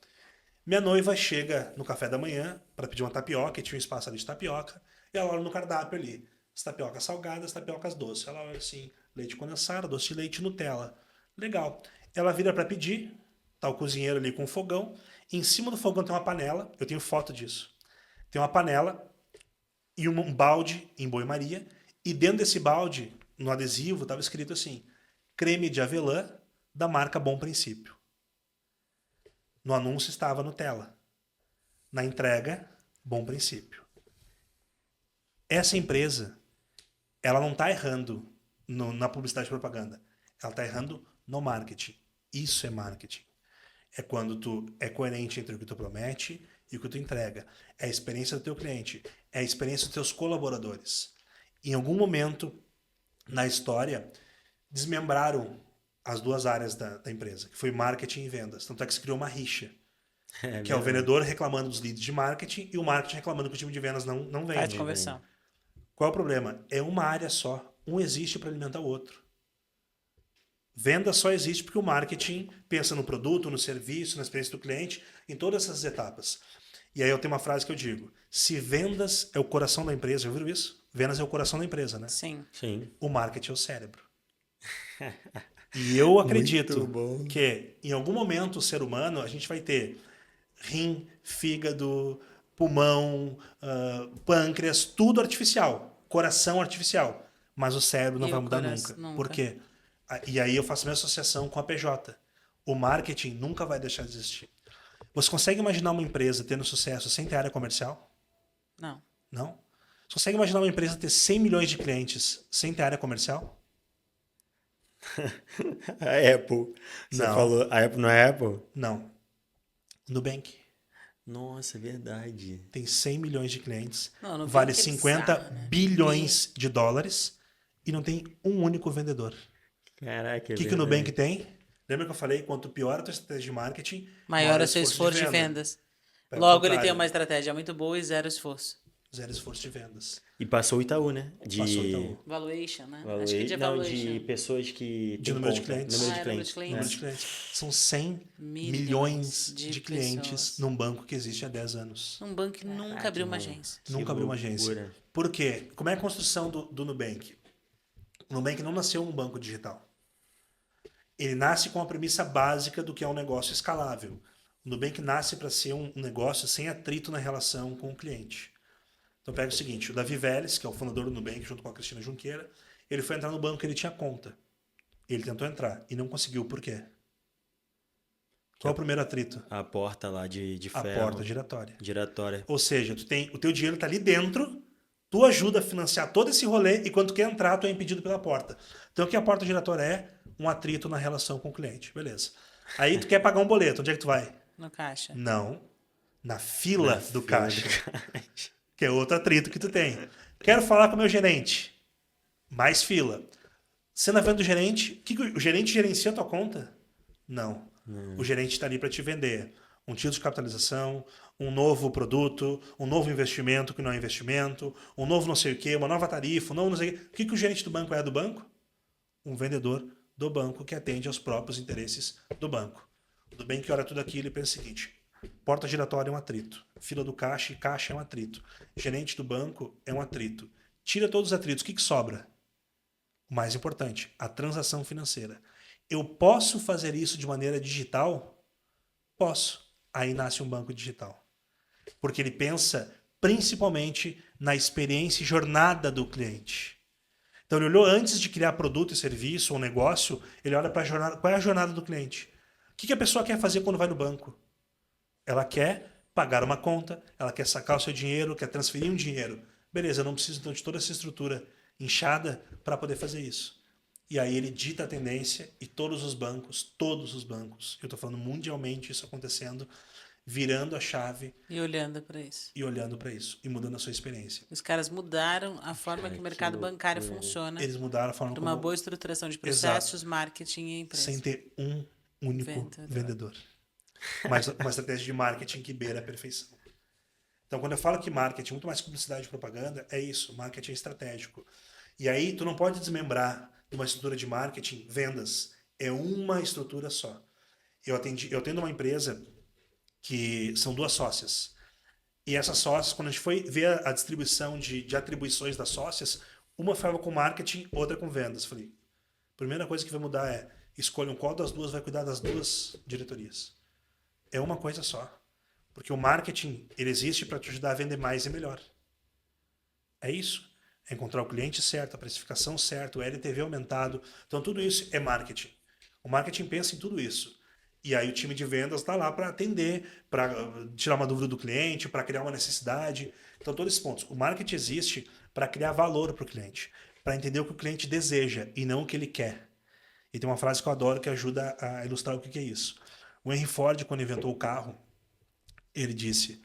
S3: Minha noiva chega no café da manhã para pedir uma tapioca, e tinha um espaço ali de tapioca, e ela olha no cardápio ali, as tapiocas salgadas, as tapiocas doces. Ela olha assim, leite condensado, doce de leite e Nutella. Legal. Ela vira para pedir, tá o cozinheiro ali com o fogão, e em cima do fogão tem uma panela, eu tenho foto disso. Tem uma panela e um balde em banho-maria, e dentro desse balde, no adesivo, estava escrito assim, creme de avelã da marca Bom Princípio. No anúncio estava Nutella. Na entrega, Bom Princípio. Essa empresa, ela não está errando na publicidade e propaganda. Ela está errando no marketing. Isso é marketing. É quando tu é coerente entre o que tu promete e o que tu entrega. É a experiência do teu cliente. É a experiência dos teus colaboradores. Em algum momento na história, desmembraram as duas áreas da empresa, que foi marketing e vendas. Tanto é que se criou uma rixa. Que é o vendedor reclamando dos leads de marketing e o marketing reclamando que o time de vendas não vende.
S1: Faz de conversão.
S3: Qual é o problema? É uma área só. Um existe para alimentar o outro. Venda só existe porque o marketing pensa no produto, no serviço, na experiência do cliente, em todas essas etapas. E aí eu tenho uma frase que eu digo. Se vendas é o coração da empresa, já viram isso? Vendas é o coração da empresa, né?
S1: Sim.
S2: Sim.
S3: O marketing é o cérebro. E eu acredito
S2: Muito bom.
S3: que em algum momento o ser humano, a gente vai ter rim, fígado, pulmão, pâncreas, tudo artificial. Coração artificial. Mas o cérebro não
S1: E
S3: vai
S1: o
S3: mudar
S1: coração
S3: nunca.
S1: nunca.
S3: Por quê? E aí eu faço a minha associação com a PJ. O marketing nunca vai deixar de existir. Você consegue imaginar uma empresa tendo sucesso sem ter área comercial?
S1: Não.
S3: Não? Você consegue imaginar uma empresa ter 100 milhões de clientes sem ter área comercial?
S2: A Apple. Você
S3: Não.
S2: falou, a Apple não é Apple?
S3: Não. Nubank
S2: Nossa, é verdade.
S3: tem 100 milhões de clientes,
S1: Não, Nubank
S3: vale
S1: é
S3: 50
S1: bizarro, né?
S3: bilhões de dólares e não tem um único vendedor.
S2: Caraca, é
S3: O que o
S2: verdade.
S3: Nubank tem? Lembra que eu falei, quanto pior a tua estratégia de marketing,
S1: Maior é o seu esforço de vendas.
S3: Pelo
S1: Logo, ele tem
S3: contrário,
S1: uma estratégia muito boa e zero esforço.
S3: zero esforço de vendas.
S2: E passou o Itaú, né?
S3: Passou o Itaú.
S1: Valuation, né?
S2: Value-
S1: Acho que de
S2: não,
S1: valuation.
S2: de pessoas que...
S3: De
S2: têm
S3: número de
S2: conta.
S3: clientes.
S2: Número de
S1: Ah,
S2: clientes.
S1: número de
S3: Número de clientes. São 100 milhões de clientes
S1: pessoas.
S3: num banco que existe há 10 anos.
S1: Um banco que nunca abriu uma agência.
S2: Que
S3: Nunca abriu uma
S2: loucura.
S3: agência. Por quê? Como é a construção do Nubank? O Nubank não nasceu um banco digital. Ele nasce com a premissa básica do que é um negócio escalável. O Nubank nasce para ser um negócio sem atrito na relação com o cliente. Então pega o seguinte, o Davi Vélez, que é o fundador do Nubank, junto com a Cristina Junqueira, ele foi entrar no banco que ele tinha conta. Ele tentou entrar e não conseguiu. Por quê? Qual é o primeiro atrito?
S2: A porta lá de
S3: A
S2: ferro.
S3: porta giratória.
S2: Giratória.
S3: Ou seja, o teu dinheiro está ali dentro, tu ajuda a financiar todo esse rolê e quando tu quer entrar, tu é impedido pela porta. Então o que a porta giratória é? Um atrito na relação com o cliente. Beleza. Aí tu quer pagar um boleto, onde é que tu vai?
S1: No caixa.
S3: Não. Na fila do
S2: fila
S3: caixa.
S2: do caixa.
S3: Que é outro atrito que tu tem. Quero falar com o meu gerente. Mais fila. Você na frente do gerente, o gerente gerencia a tua conta? Não. O gerente está ali para te vender um título de capitalização, um novo produto, um novo investimento que não é investimento, um novo não sei o quê, uma nova tarifa, um novo não sei o quê. O que o gerente do banco é do banco? Um vendedor do banco que atende aos próprios interesses do banco. Tudo bem que olha tudo aquilo e pensa o seguinte: porta giratória é um atrito, fila do caixa e caixa é um atrito, gerente do banco é um atrito. Tira todos os atritos, o que sobra? O mais importante, a transação financeira. Eu posso fazer isso de maneira digital? Posso. Aí nasce um banco digital. Porque ele pensa principalmente na experiência e jornada do cliente. Então ele olhou antes de criar produto e serviço ou negócio, ele olha para a jornada. Qual é a jornada do cliente? O que a pessoa quer fazer quando vai no banco? Ela quer pagar uma conta, ela quer sacar o seu dinheiro, quer transferir um dinheiro. Beleza, eu não preciso então de toda essa estrutura inchada para poder fazer isso. E aí ele dita a tendência e todos os bancos, eu estou falando mundialmente isso acontecendo, virando a chave
S1: E olhando para isso.
S3: e olhando para isso e mudando a sua experiência.
S1: Os caras mudaram a forma que o mercado bancário funciona.
S3: Eles mudaram a forma
S1: Para uma
S3: como,
S1: boa estruturação de processos, marketing e empresa.
S3: sem ter um único vendedor. Mas uma estratégia de marketing que beira a perfeição. Então, quando eu falo que marketing é muito mais que publicidade e propaganda, é isso, marketing é estratégico. E aí, tu não pode desmembrar de uma estrutura de marketing vendas. É uma estrutura só. Eu atendo uma empresa que são duas sócias. E essas sócias, quando a gente foi ver a distribuição de atribuições das sócias, uma falava com marketing, outra com vendas. Falei, a primeira coisa que vai mudar é escolham qual das duas vai cuidar das duas diretorias. É uma coisa só. Porque o marketing, ele existe para te ajudar a vender mais e melhor. É isso. É encontrar o cliente certo, a precificação certa, o LTV aumentado. Então, tudo isso é marketing. O marketing pensa em tudo isso. E aí o time de vendas está lá para atender, para tirar uma dúvida do cliente, para criar uma necessidade. Então, todos esses pontos. O marketing existe para criar valor para o cliente, para entender o que o cliente deseja e não o que ele quer. E tem uma frase que eu adoro que ajuda a ilustrar o que é isso. O Henry Ford, quando inventou o carro, ele disse,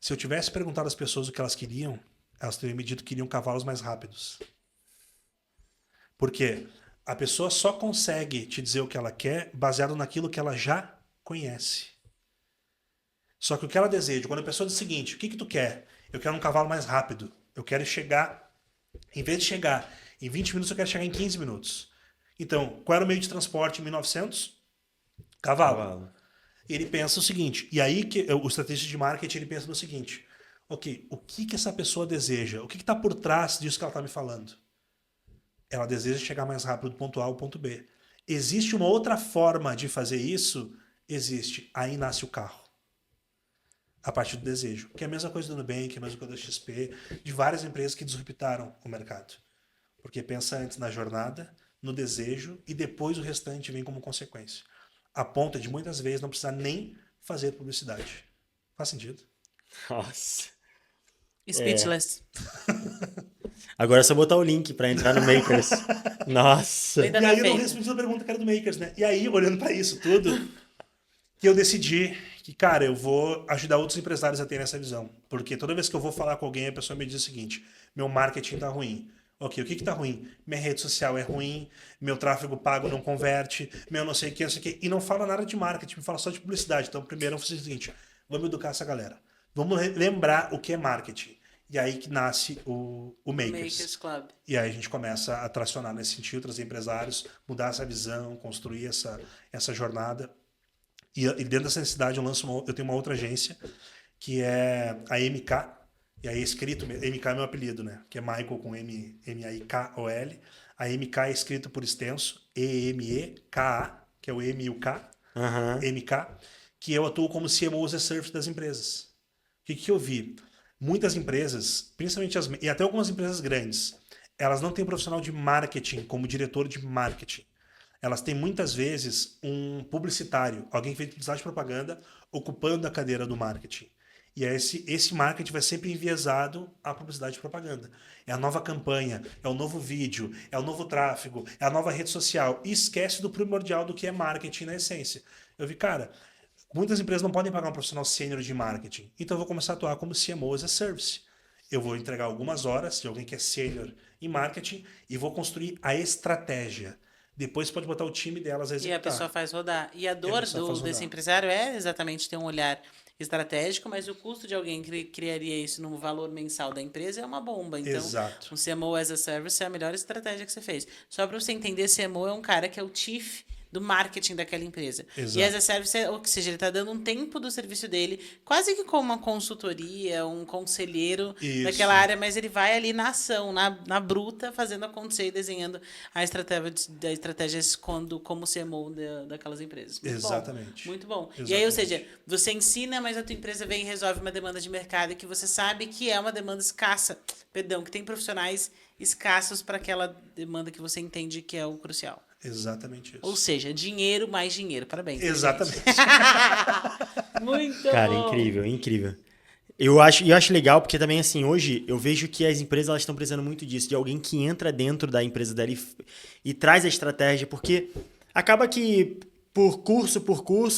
S3: se eu tivesse perguntado às pessoas o que elas queriam, elas teriam me dito que queriam cavalos mais rápidos. Por quê? A pessoa só consegue te dizer o que ela quer baseado naquilo que ela já conhece. Só que o que ela deseja, quando a pessoa diz o seguinte, o que tu quer? Eu quero um cavalo mais rápido. Eu quero chegar, em vez de chegar em 20 minutos, eu quero chegar em 15 minutos. Então, qual era o meio de transporte em 1900? Cavalo. Ele pensa o seguinte, e aí que o estrategista de marketing ele pensa no seguinte, ok, o que essa pessoa deseja? O que está por trás disso que ela está me falando? Ela deseja chegar mais rápido do ponto A ao ponto B. Existe uma outra forma de fazer isso? Existe. Aí nasce o carro. A partir do desejo. Que é a mesma coisa do Nubank, a mesma coisa da XP, de várias empresas que disruptaram o mercado. Porque pensa antes na jornada, no desejo, e depois o restante vem como consequência. A ponto de muitas vezes não precisar nem fazer publicidade. Faz sentido?
S2: Nossa.
S1: Speechless.
S2: Agora é só botar o link pra entrar no Makers. Nossa.
S1: Ainda
S3: E
S1: não
S3: aí eu não
S1: fez.
S3: respondi a pergunta que era do Makers, né? E aí, olhando para isso tudo, que eu decidi que, cara, eu vou ajudar outros empresários a terem essa visão. Porque toda vez que eu vou falar com alguém, a pessoa me diz o seguinte, meu marketing tá ruim. Ok, o que tá ruim? Minha rede social é ruim, meu tráfego pago não converte, meu não sei o que, não sei o que. E não fala nada de marketing, me fala só de publicidade. Então, primeiro eu vou fazer o seguinte, vamos educar essa galera. Vamos lembrar o que é marketing. E aí que nasce o Makers.
S1: Makers Club.
S3: E aí a gente começa a tracionar nesse sentido, trazer empresários, mudar essa visão, construir essa jornada. E dentro dessa necessidade eu tenho uma outra agência, que é a MK. E aí escrito, MK é meu apelido, né? Que é Michael com M-A-I-K-O-L. A MK é escrito por extenso, E-M-E-K-A, que é o M e o K. MK, que eu atuo como CMO as a Service das empresas. O que eu vi? Muitas empresas, principalmente e até algumas empresas grandes, elas não têm profissional de marketing como diretor de marketing. elas têm muitas vezes um publicitário, alguém que fez publicidade e propaganda, ocupando a cadeira do marketing. E esse marketing vai sempre enviesado à publicidade e propaganda. É a nova campanha, é o novo vídeo, é o novo tráfego, é a nova rede social. E esquece do primordial do que é marketing na essência. Eu vi, cara, muitas empresas não podem pagar um profissional sênior de marketing. Então eu vou começar a atuar como CMO as a Service. Eu vou entregar algumas horas de alguém que é sênior em marketing e vou construir a estratégia. Depois pode botar o time delas a executar.
S1: E a pessoa faz rodar. E a dor desse
S3: rodar.
S1: empresário é exatamente ter um olhar estratégico, mas o custo de alguém que criaria isso no valor mensal da empresa é uma bomba. Então,
S3: Exato.
S1: um CMO as a Service é a melhor estratégia que você fez. Só para você entender, CMO é um cara que é o chief do marketing daquela empresa.
S3: Exato.
S1: E as a Service, ou seja, ele está dando um tempo do serviço dele, quase que como uma consultoria, um conselheiro
S3: Isso.
S1: daquela área, mas ele vai ali na ação, na bruta, fazendo acontecer e desenhando a estratégia como CMO daquelas empresas. Muito
S3: Exatamente.
S1: Bom, muito bom.
S3: Exatamente.
S1: E aí, ou seja, você ensina, mas a tua empresa vem e resolve uma demanda de mercado que você sabe que é uma demanda escassa, que tem profissionais escassos para aquela demanda que você entende que é o crucial.
S3: Exatamente isso.
S1: Ou seja, dinheiro mais dinheiro. Parabéns.
S3: Exatamente.
S1: Muito
S2: Cara,
S1: bom.
S2: incrível, incrível. Eu acho legal porque também, assim, hoje eu vejo que as empresas elas estão precisando muito disso, de alguém que entra dentro da empresa dela e traz a estratégia, porque acaba que por curso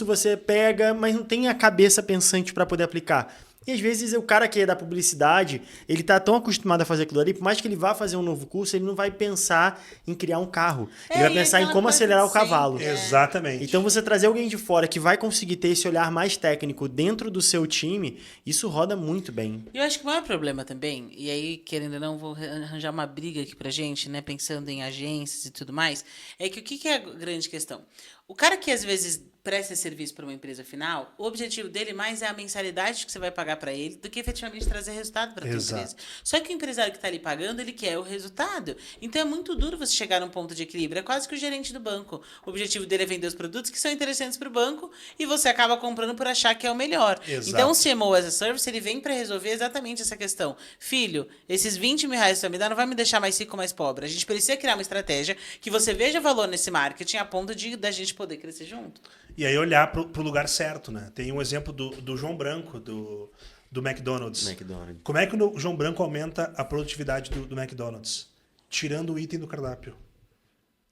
S2: você pega, mas não tem a cabeça pensante para poder aplicar. E às vezes o cara que é da publicidade, ele tá tão acostumado a fazer aquilo ali, por mais que ele vá fazer um novo curso, ele não vai pensar em criar um carro. Ele vai
S1: e
S2: pensar em
S1: aquela
S2: como
S1: coisa
S2: acelerar o
S1: sempre,
S2: cavalo.
S3: Exatamente.
S2: Então você trazer alguém de fora que vai conseguir ter esse olhar mais técnico dentro do seu time, isso roda muito bem.
S1: Eu acho que o maior problema também, e aí, querendo ou não, vou arranjar uma briga aqui pra gente, né? Pensando em agências e tudo mais, é que o que é a grande questão? O cara que às vezes presta serviço para uma empresa final, o objetivo dele mais é a mensalidade que você vai pagar para ele do que efetivamente trazer resultado para a tua
S3: Exato.
S1: empresa. Só que o empresário que está ali pagando, ele quer o resultado. Então é muito duro você chegar num ponto de equilíbrio. É quase que o gerente do banco. O objetivo dele é vender os produtos que são interessantes para o banco e você acaba comprando por achar que é o melhor.
S3: Exato.
S1: Então o CMO as a Service, ele vem para resolver exatamente essa questão. Filho, esses 20 mil reais que você vai me dar não vai me deixar mais rico ou mais pobre. A gente precisa criar uma estratégia que você veja valor nesse marketing a ponto da gente poder crescer junto.
S3: E aí olhar pro lugar certo, né? Tem um exemplo do João Branco, do McDonald's.
S2: McDonald's.
S3: Como é que o João Branco aumenta a produtividade do McDonald's? Tirando o item do cardápio.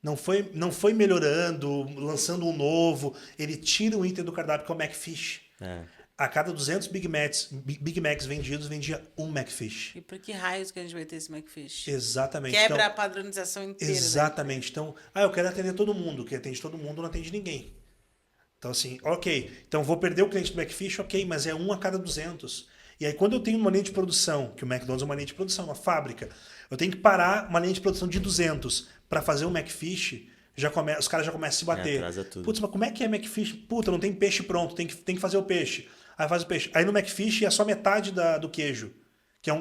S3: Não foi melhorando, lançando um novo. Ele tira um item do cardápio, que é o McFish. A cada 200 Big Macs vendidos, vendia um McFish.
S1: E por que raios que a gente vai ter esse McFish?
S3: Exatamente.
S1: Quebra
S3: Então,
S1: a padronização inteira.
S3: exatamente. Então, eu quero atender todo mundo. Quem atende todo mundo não atende ninguém. Então, assim, ok. Então, vou perder o cliente do McFish, ok, mas é um a cada 200. E aí, quando eu tenho uma linha de produção, que o McDonald's é uma linha de produção, uma fábrica, eu tenho que parar uma linha de produção de 200 para fazer um McFish, os caras já começam a se bater.
S2: Atrasa tudo.
S3: Putz, mas como é que é McFish? Puta, não tem peixe pronto, tem que fazer o peixe. Aí faz o peixe. Aí no McFish é só metade do queijo.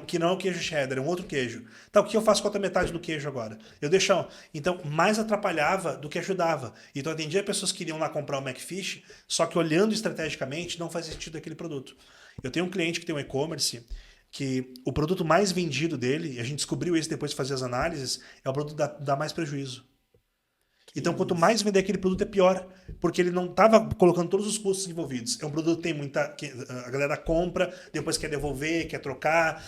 S3: Que não é o queijo cheddar, é um outro queijo. Tá, o que eu faço com a outra metade do queijo agora? Eu deixo. Então, mais atrapalhava do que ajudava. Então, eu atendia pessoas que iriam lá comprar o McFish, só que olhando estrategicamente, não faz sentido aquele produto. Eu tenho um cliente que tem um e-commerce que o produto mais vendido dele, e a gente descobriu isso depois de fazer as análises, é o produto que dá mais prejuízo. Então, quanto mais vender aquele produto, é pior. Porque ele não estava colocando todos os custos envolvidos. É um produto que tem muita. A galera compra, depois quer devolver, quer trocar,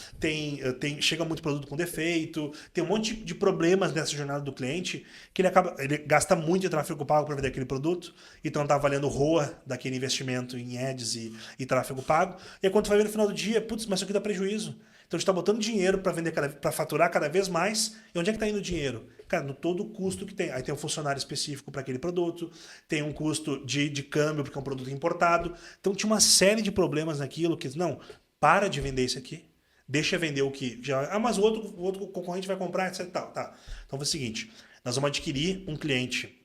S3: chega muito produto com defeito, tem um monte de problemas nessa jornada do cliente que ele gasta muito de tráfego pago para vender aquele produto, então não está valendo o ROA daquele investimento em ads e tráfego pago. E aí, quando tu vai ver no final do dia, putz, mas isso aqui dá prejuízo. Então a gente está botando dinheiro para faturar cada vez mais. E onde é que está indo o dinheiro? Cara, no todo o custo que tem. Aí tem um funcionário específico para aquele produto, tem um custo de câmbio, porque é um produto importado. Então tinha uma série de problemas naquilo que, não, para de vender isso aqui. Deixa vender o que já. Mas o outro concorrente vai comprar, etc. Tá. Então foi o seguinte: nós vamos adquirir um cliente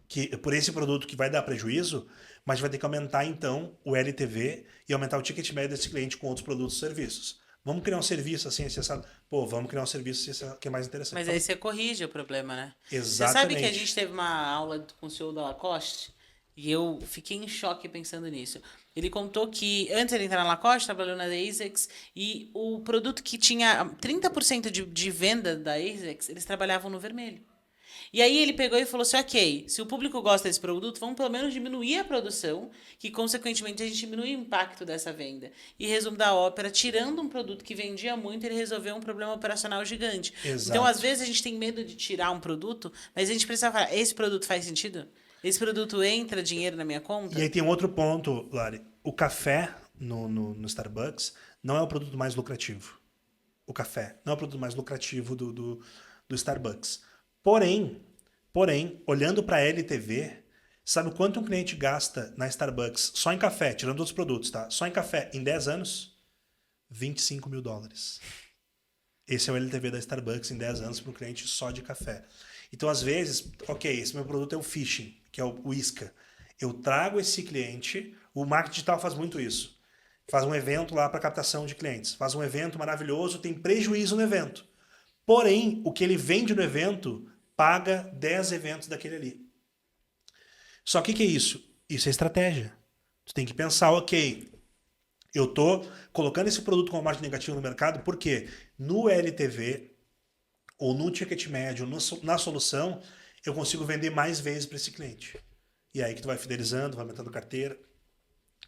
S3: que por esse produto que vai dar prejuízo, mas vai ter que aumentar então o LTV e aumentar o ticket médio desse cliente com outros produtos e serviços. Vamos criar um serviço assim, acessado. Vamos criar um serviço que é mais interessante.
S1: Mas aí você corrige o problema, né?
S3: Exatamente.
S1: Você sabe que a gente teve uma aula com o CEO da Lacoste e eu fiquei em choque pensando nisso. Ele contou que antes ele entrar na Lacoste, trabalhou na ASICS e o produto que tinha 30% de venda da ASICS, eles trabalhavam no vermelho. E aí ele pegou e falou assim, ok, se o público gosta desse produto, vamos pelo menos diminuir a produção, que consequentemente a gente diminui o impacto dessa venda. E resumo da ópera, tirando um produto que vendia muito, ele resolveu um problema operacional gigante.
S3: Exato.
S1: Então, às vezes, a gente tem medo de tirar um produto, mas a gente precisa falar, esse produto faz sentido? Esse produto entra dinheiro na minha conta?
S3: E aí tem um outro ponto, Lari. O café no Starbucks não é o produto mais lucrativo. O café não é o produto mais lucrativo do Starbucks. Porém, olhando para a LTV, sabe quanto um cliente gasta na Starbucks só em café, tirando outros produtos, tá? Só em café em 10 anos? $25 mil. Esse é o LTV da Starbucks em 10 anos para um cliente só de café. Então, às vezes, ok, esse meu produto é o phishing, que é o isca. Eu trago esse cliente, o marketing digital faz muito isso. Faz um evento lá para captação de clientes. Faz um evento maravilhoso, tem prejuízo no evento. Porém, o que ele vende no evento paga 10 eventos daquele ali. Só que o que é isso? Isso é estratégia. Tu tem que pensar, ok, eu estou colocando esse produto com margem negativa no mercado porque no LTV ou no ticket médio, na solução, eu consigo vender mais vezes para esse cliente. E aí que tu vai fidelizando, vai aumentando carteira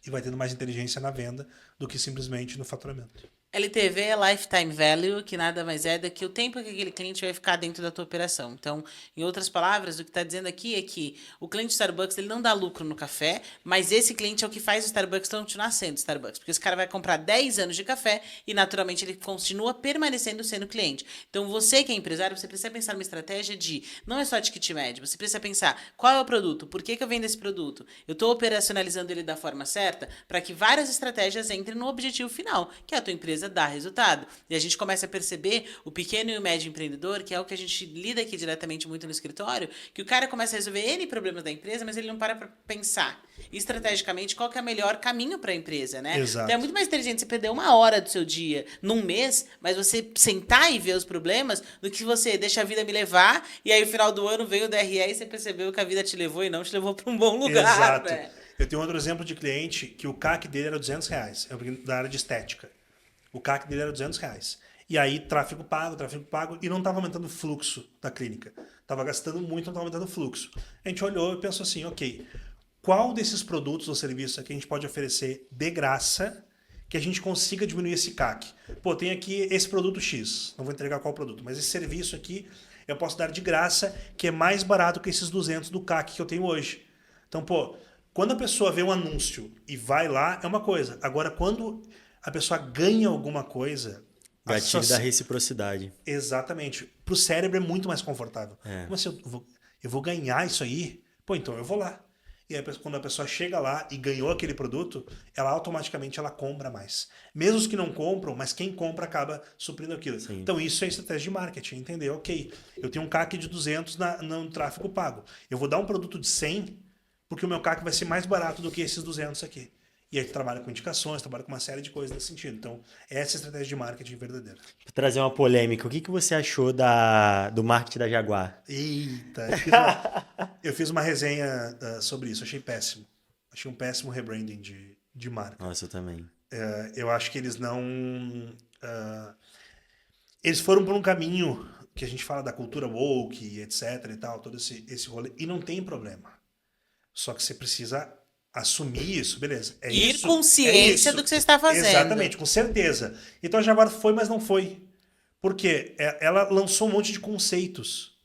S3: e vai tendo mais inteligência na venda do que simplesmente no faturamento.
S1: LTV é Lifetime Value, que nada mais é do que o tempo que aquele cliente vai ficar dentro da tua operação. Então, em outras palavras, o que está dizendo aqui é que o cliente Starbucks ele não dá lucro no café, mas esse cliente é o que faz o Starbucks continuar sendo Starbucks. Porque esse cara vai comprar 10 anos de café e, naturalmente, ele continua permanecendo sendo cliente. Então, você que é empresário, você precisa pensar numa estratégia de, não é só ticket médio, você precisa pensar qual é o produto, por que eu vendo esse produto, eu estou operacionalizando ele da forma certa para que várias estratégias entrem no objetivo final, que é a tua empresa dar resultado. E a gente começa a perceber o pequeno e o médio empreendedor, que é o que a gente lida aqui diretamente muito no escritório, que o cara começa a resolver N problemas da empresa, mas ele não para pensar estrategicamente qual que é o melhor caminho para a empresa, né?
S3: Exato.
S1: Então é muito mais inteligente você perder 1 hora do seu dia num mês, mas você sentar e ver os problemas, do que você deixa a vida me levar e aí no final do ano vem o DRE e você percebeu que a vida te levou e não te levou para um bom lugar.
S3: Exato.
S1: Né?
S3: Eu tenho outro exemplo de cliente que o CAC dele era R$200, da área de estética. O CAC dele era R$200. E aí, tráfego pago, e não estava aumentando o fluxo da clínica. Estava gastando muito, não estava aumentando o fluxo. A gente olhou e pensou assim, ok, qual desses produtos ou serviços aqui a gente pode oferecer de graça que a gente consiga diminuir esse CAC? Pô, tem aqui esse produto X, não vou entregar qual produto, mas esse serviço aqui eu posso dar de graça, que é mais barato que esses 200 do CAC que eu tenho hoje. Então, pô, quando a pessoa vê um anúncio e vai lá, é uma coisa. Agora, quando a pessoa ganha alguma coisa...
S2: Gatilho da reciprocidade.
S3: Exatamente. Para o cérebro é muito mais confortável. Como assim, eu vou ganhar isso aí? Pô, então eu vou lá. E aí, quando a pessoa chega lá e ganhou aquele produto, ela automaticamente ela compra mais. Mesmo os que não compram, mas quem compra acaba suprindo aquilo.
S2: Sim.
S3: Então isso é estratégia de marketing, entender? Ok, eu tenho um CAC de 200 no tráfego pago. Eu vou dar um produto de 100 porque o meu CAC vai ser mais barato do que esses 200 aqui. E aí tu trabalha com indicações, trabalha com uma série de coisas nesse sentido. Então, essa é a estratégia de marketing verdadeira.
S2: Vou trazer uma polêmica. O que você achou do marketing da Jaguar?
S3: Eita, eu fiz uma resenha sobre isso. Achei péssimo. Achei um péssimo rebranding de marca.
S2: Nossa, eu também.
S3: Eu acho que eles não... eles foram por um caminho que a gente fala da cultura woke, etc. e tal, todo esse rolê. E não tem problema. Só que você precisa... assumir isso, beleza.
S1: Ir com ciência do que você está fazendo.
S3: Exatamente, com certeza. Então a Jaguar foi, mas não foi. Por quê? Ela lançou um monte de conceitos.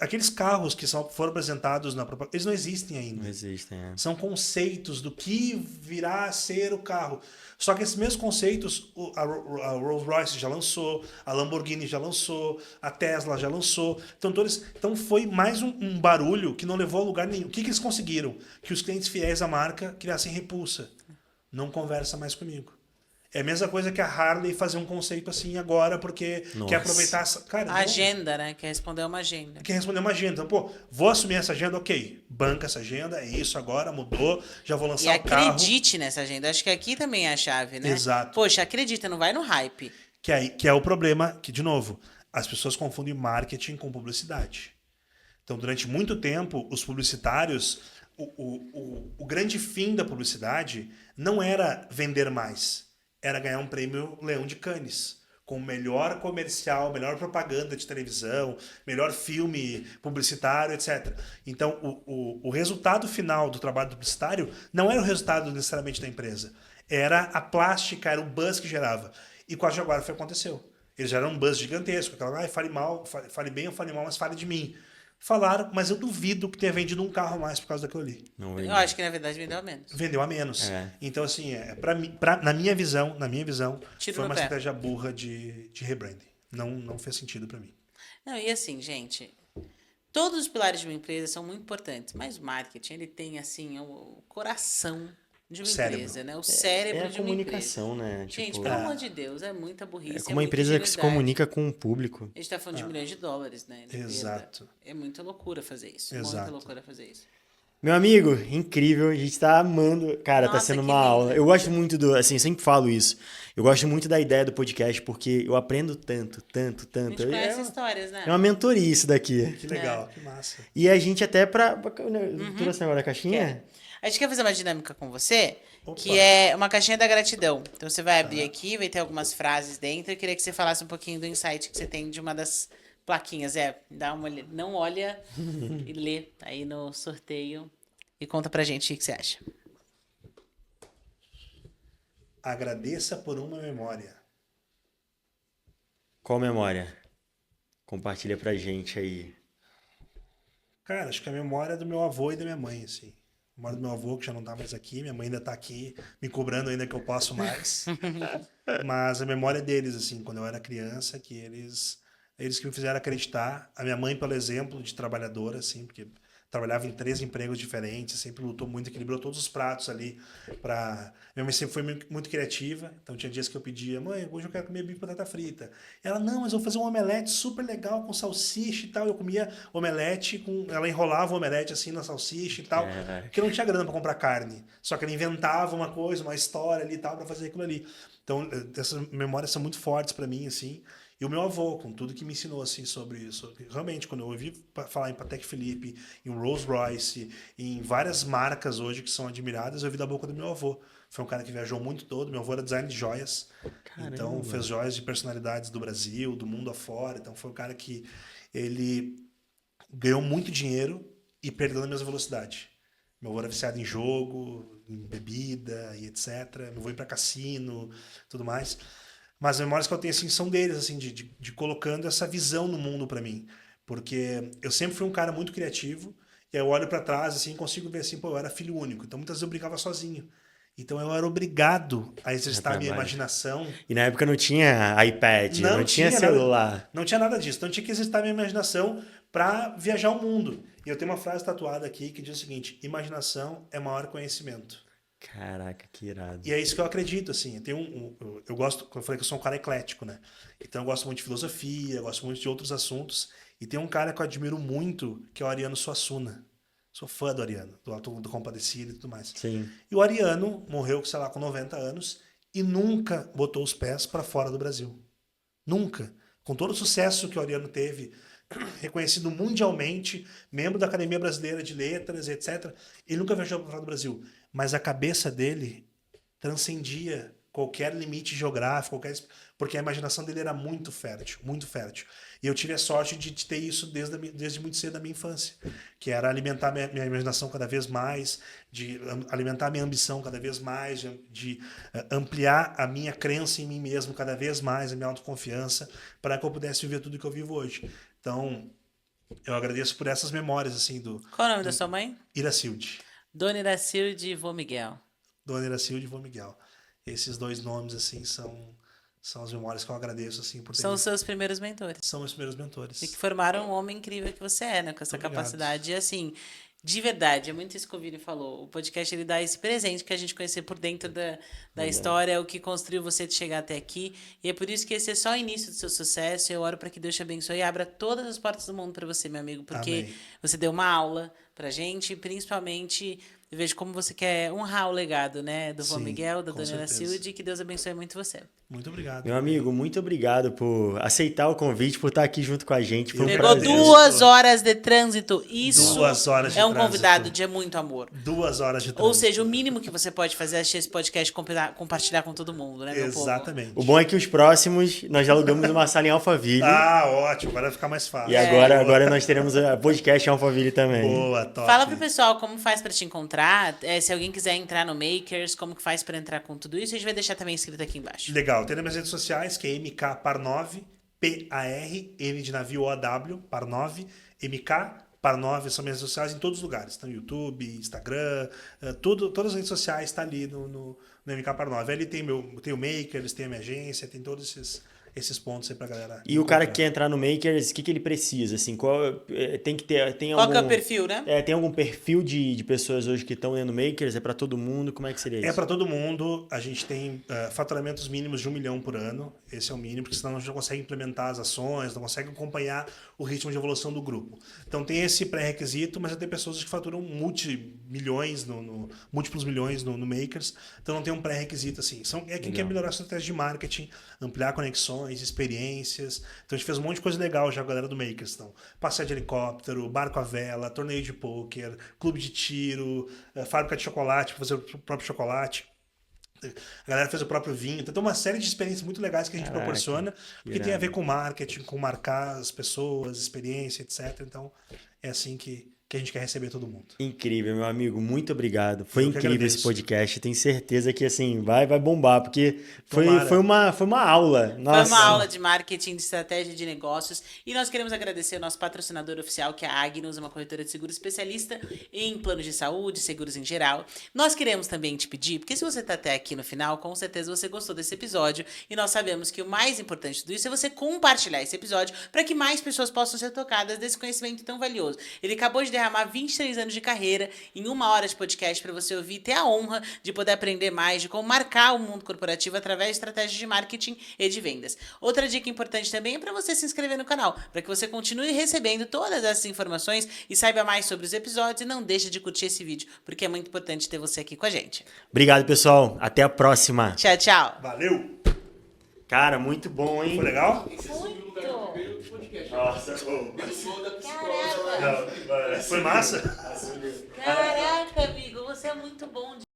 S3: Aqueles carros que foram apresentados na propaganda, eles não existem ainda.
S2: Não existem,
S3: São conceitos do que virá a ser o carro. Só que esses mesmos conceitos, a Rolls-Royce já lançou, a Lamborghini já lançou, a Tesla já lançou. Então foi mais um barulho que não levou a lugar nenhum. O que eles conseguiram? Que os clientes fiéis à marca criassem repulsa. Não conversa mais comigo. É a mesma coisa que a Harley fazer um conceito assim agora, porque quer aproveitar... Cara,
S1: agenda, né? Quer responder uma agenda.
S3: Quer responder uma agenda. Então, pô, vou assumir essa agenda, ok. Banca essa agenda, é isso agora, mudou, já vou lançar o carro.
S1: E acredite nessa agenda. Acho que aqui também é a chave, né?
S3: Exato.
S1: Poxa, acredita, não vai no hype.
S3: Que é o problema, que, de novo, as pessoas confundem marketing com publicidade. Então, durante muito tempo, os publicitários... O grande fim da publicidade não era vender mais. Era ganhar um prêmio Leão de Cannes, com o melhor comercial, melhor propaganda de televisão, melhor filme publicitário, etc. Então, o resultado final do trabalho do publicitário não era o resultado necessariamente da empresa. Era a plástica, era o buzz que gerava. E com a Jaguar foi o que aconteceu. Eles geraram um buzz gigantesco. Aquela, fale mal, fale bem ou fale mal, mas fale de mim. Falaram, mas eu duvido que tenha vendido um carro a mais por causa daquilo ali.
S2: Não
S1: Eu acho que na verdade vendeu a menos.
S3: Vendeu a menos.
S2: É.
S3: Então, assim, na minha visão,
S1: Tiro
S3: foi
S1: no
S3: uma
S1: pé.
S3: estratégia burra de rebranding. Não fez sentido para mim.
S1: Não, e assim, gente, todos os pilares de uma empresa são muito importantes, mas o marketing, ele tem, assim, o coração de uma
S3: Cérebro.
S1: empresa, né? O cérebro
S2: É a
S1: de uma
S2: comunicação, né?
S1: Gente,
S2: Tipo,
S1: pelo amor de Deus, é muita burrice.
S2: é como uma
S1: muita
S2: empresa que se
S1: ingenuidade.
S2: comunica com o público.
S1: A gente tá falando de milhões de dólares, né? de perda.
S3: Exato.
S1: É muita loucura fazer isso. Muita
S3: Exato.
S1: loucura fazer isso.
S2: Meu amigo, incrível, a gente tá amando. Cara, tá
S1: Nossa,
S2: sendo
S1: que
S2: uma
S1: lindo.
S2: aula. Eu gosto muito assim, sempre falo isso. Eu gosto muito da ideia do podcast porque eu aprendo tanto.
S1: A gente conhece histórias, né?
S2: É uma mentoria isso daqui.
S3: Que legal, que massa.
S2: E a gente até trouxe agora a caixinha?
S1: A gente quer fazer uma dinâmica com você,
S3: Opa.
S1: que é uma caixinha da gratidão. Então você vai abrir aqui, vai ter algumas frases dentro. Eu queria que você falasse um pouquinho do insight que você tem de uma das plaquinhas. Dá uma olhada. Não olha e lê aí no sorteio. E conta pra gente o que você acha.
S3: Agradeça por uma memória.
S2: Qual memória? Compartilha pra gente aí.
S3: Cara, acho que a memória é do meu avô e da minha mãe, assim. A memória do meu avô, que já não tá mais aqui, minha mãe ainda tá aqui, me cobrando ainda que eu posso mais. Mas a memória deles, assim, quando eu era criança, que eles que me fizeram acreditar. A minha mãe, pelo exemplo de trabalhadora, assim, porque trabalhava em 3 empregos diferentes, sempre lutou muito, equilibrou todos os pratos ali para. Minha mãe sempre foi muito criativa, então tinha dias que eu pedia, mãe, hoje eu quero comer bife de batata frita. Ela, não, mas eu vou fazer um omelete super legal com salsicha e tal. Eu comia omelete com. Ela enrolava o omelete assim na salsicha e tal, porque não tinha grana para comprar carne. Só que ela inventava uma coisa, uma história ali e tal, para fazer aquilo ali. Então, essas memórias são muito fortes para mim, assim. E o meu avô, com tudo que me ensinou assim, sobre isso. Realmente, quando eu ouvi falar em Patek Philippe, em Rolls Royce, em várias marcas hoje que são admiradas, eu ouvi da boca do meu avô. Foi um cara que viajou muito todo. Meu avô era design de joias.
S2: Caramba.
S3: Então, fez joias de personalidades do Brasil, do mundo afora. Então, foi um cara que ele ganhou muito dinheiro e perdeu na mesma velocidade. Meu avô era viciado em jogo, em bebida e etc. Meu avô ia para cassino, tudo mais. Mas as memórias que eu tenho assim são deles, assim, de colocando essa visão no mundo para mim, porque eu sempre fui um cara muito criativo e aí eu olho para trás assim, consigo ver assim, pô, eu era filho único, então muitas vezes eu brincava sozinho. Então eu era obrigado a exercitar a minha
S2: trabalho.
S3: imaginação.
S2: E na época não tinha iPad, não tinha celular.
S3: Nada, não tinha nada disso. Então eu tinha que exercitar a minha imaginação para viajar o mundo. E eu tenho uma frase tatuada aqui que diz o seguinte: imaginação é maior conhecimento.
S2: Caraca, que irado.
S3: E é isso que eu acredito, assim. Eu gosto, como eu falei que eu sou um cara eclético, né? Então eu gosto muito de filosofia, eu gosto muito de outros assuntos. E tem um cara que eu admiro muito, que é o Ariano Suassuna. Sou fã do Ariano, do Auto do Compadecido e tudo mais.
S2: Sim.
S3: E o Ariano morreu, sei lá, com 90 anos e nunca botou os pés para fora do Brasil. Nunca. Com todo o sucesso que o Ariano teve, reconhecido mundialmente, membro da Academia Brasileira de Letras, etc., ele nunca viajou para fora do Brasil. Mas a cabeça dele transcendia qualquer limite geográfico, porque a imaginação dele era muito fértil, muito fértil. E eu tive a sorte de ter isso desde muito cedo da minha infância, que era alimentar minha imaginação cada vez mais, de alimentar minha ambição cada vez mais, de ampliar a minha crença em mim mesmo cada vez mais, a minha autoconfiança, para que eu pudesse viver tudo que eu vivo hoje. Então, eu agradeço por essas memórias, assim,
S1: Qual o nome da sua mãe?
S3: Iracilde.
S1: Dona Iracilde e vô Miguel.
S3: Dona Iracilde e vô Miguel. Esses 2 nomes, assim, são as memórias que eu agradeço, assim, por ter.
S1: São os seus primeiros mentores.
S3: São os primeiros mentores.
S1: E que formaram o homem incrível que você é, né? Com essa
S3: Obrigado.
S1: capacidade. E assim, de verdade, é muito isso que o Vini falou. O podcast, ele dá esse presente que a gente conhecer por dentro da história, o que construiu você de chegar até aqui. E é por isso que esse é só o início do seu sucesso. Eu oro para que Deus te abençoe e abra todas as portas do mundo para você, meu amigo. Porque
S3: Amém.
S1: você deu uma aula pra gente, principalmente eu vejo como você quer honrar o legado, né, do Vô
S3: Sim,
S1: Miguel, da
S3: com
S1: Dona
S3: certeza.
S1: Silde, e que Deus abençoe muito você.
S3: Muito obrigado.
S2: Meu amigo, muito obrigado por aceitar o convite, por estar aqui junto com a gente. Foi um
S3: Eu
S1: Pegou
S2: prazer.
S3: agradeço.
S1: 2 horas de trânsito. Isso
S3: 2 horas de
S1: é um
S3: trânsito.
S1: convidado de muito amor.
S3: 2 horas de
S1: Ou
S3: trânsito.
S1: seja, o mínimo que você pode fazer é assistir esse podcast e compartilhar com todo mundo, né, meu povo?
S3: Exatamente.
S2: O bom é que os próximos, nós já alugamos uma sala em Alphaville.
S3: Ah, ótimo. Agora vai ficar mais fácil.
S2: E agora nós teremos a podcast em Alphaville também.
S3: Boa, top.
S1: Fala pro pessoal como faz pra te encontrar, se alguém quiser entrar no Makers, como que faz pra entrar com tudo isso, a gente vai deixar também escrito aqui embaixo.
S3: Legal. Tem nas minhas redes sociais, que é MK Par9, P-A-R, N de navio O-A-W, Par9, MK Par9, são minhas redes sociais em todos os lugares. Tá no YouTube, Instagram, todas as redes sociais tá ali no MK Par9. Ali tem o Makers, tem a minha agência, tem todos esses pontos aí pra galera.
S2: E o cara
S3: encontrar.
S2: que quer entrar no Makers, o que ele precisa? Assim, tem que ter. Tem
S1: Qual
S2: algum,
S1: que é o perfil, né?
S2: tem algum perfil de pessoas hoje que estão dentro do Makers? É para todo mundo? Como é que seria isso?
S3: É para todo mundo. A gente tem faturamentos mínimos de 1 milhão por ano. Esse é o mínimo, porque senão a gente não consegue implementar as ações, não consegue acompanhar o ritmo de evolução do grupo. Então tem esse pré-requisito, mas tem pessoas que faturam multimilhões, múltiplos milhões no Makers. Então não tem um pré-requisito assim. É quem quer melhorar a sua estratégia de marketing, ampliar conexões, experiências. Então a gente fez um monte de coisa legal já, a galera do Makers. Então, passeio de helicóptero, barco à vela, torneio de pôquer, clube de tiro, fábrica de chocolate, fazer o próprio chocolate. A galera fez o próprio vinho. Então tem uma série de experiências muito legais que a gente proporciona, porque tem a ver com marketing, com marcar as pessoas, experiência, etc. Então é assim que a gente quer receber todo mundo.
S2: Incrível, meu amigo. Muito obrigado. Foi
S3: Eu que
S2: incrível
S3: agradeço.
S2: esse podcast. Tenho certeza que assim vai bombar, porque
S3: Tomara.
S2: foi uma aula. Nossa.
S1: Foi uma aula de marketing, de estratégia de negócios. E nós queremos agradecer o nosso patrocinador oficial, que é a Agnus, uma corretora de seguros especialista em planos de saúde, seguros em geral. Nós queremos também te pedir, porque se você está até aqui no final, com certeza você gostou desse episódio. E nós sabemos que o mais importante de tudo isso é você compartilhar esse episódio para que mais pessoas possam ser tocadas desse conhecimento tão valioso. Ele acabou de derramar 23 anos de carreira em 1 hora de podcast para você ouvir e ter a honra de poder aprender mais de como marcar o mundo corporativo através de estratégias de marketing e de vendas. Outra dica importante também é para você se inscrever no canal, para que você continue recebendo todas essas informações e saiba mais sobre os episódios, e não deixe de curtir esse vídeo, porque é muito importante ter você aqui com a gente.
S2: Obrigado, pessoal. Até a próxima.
S1: Tchau, tchau.
S3: Valeu!
S2: Cara, muito bom, hein?
S3: Foi legal?
S2: Nossa,
S3: Foi massa?
S1: Caraca, amigo, você é muito bom.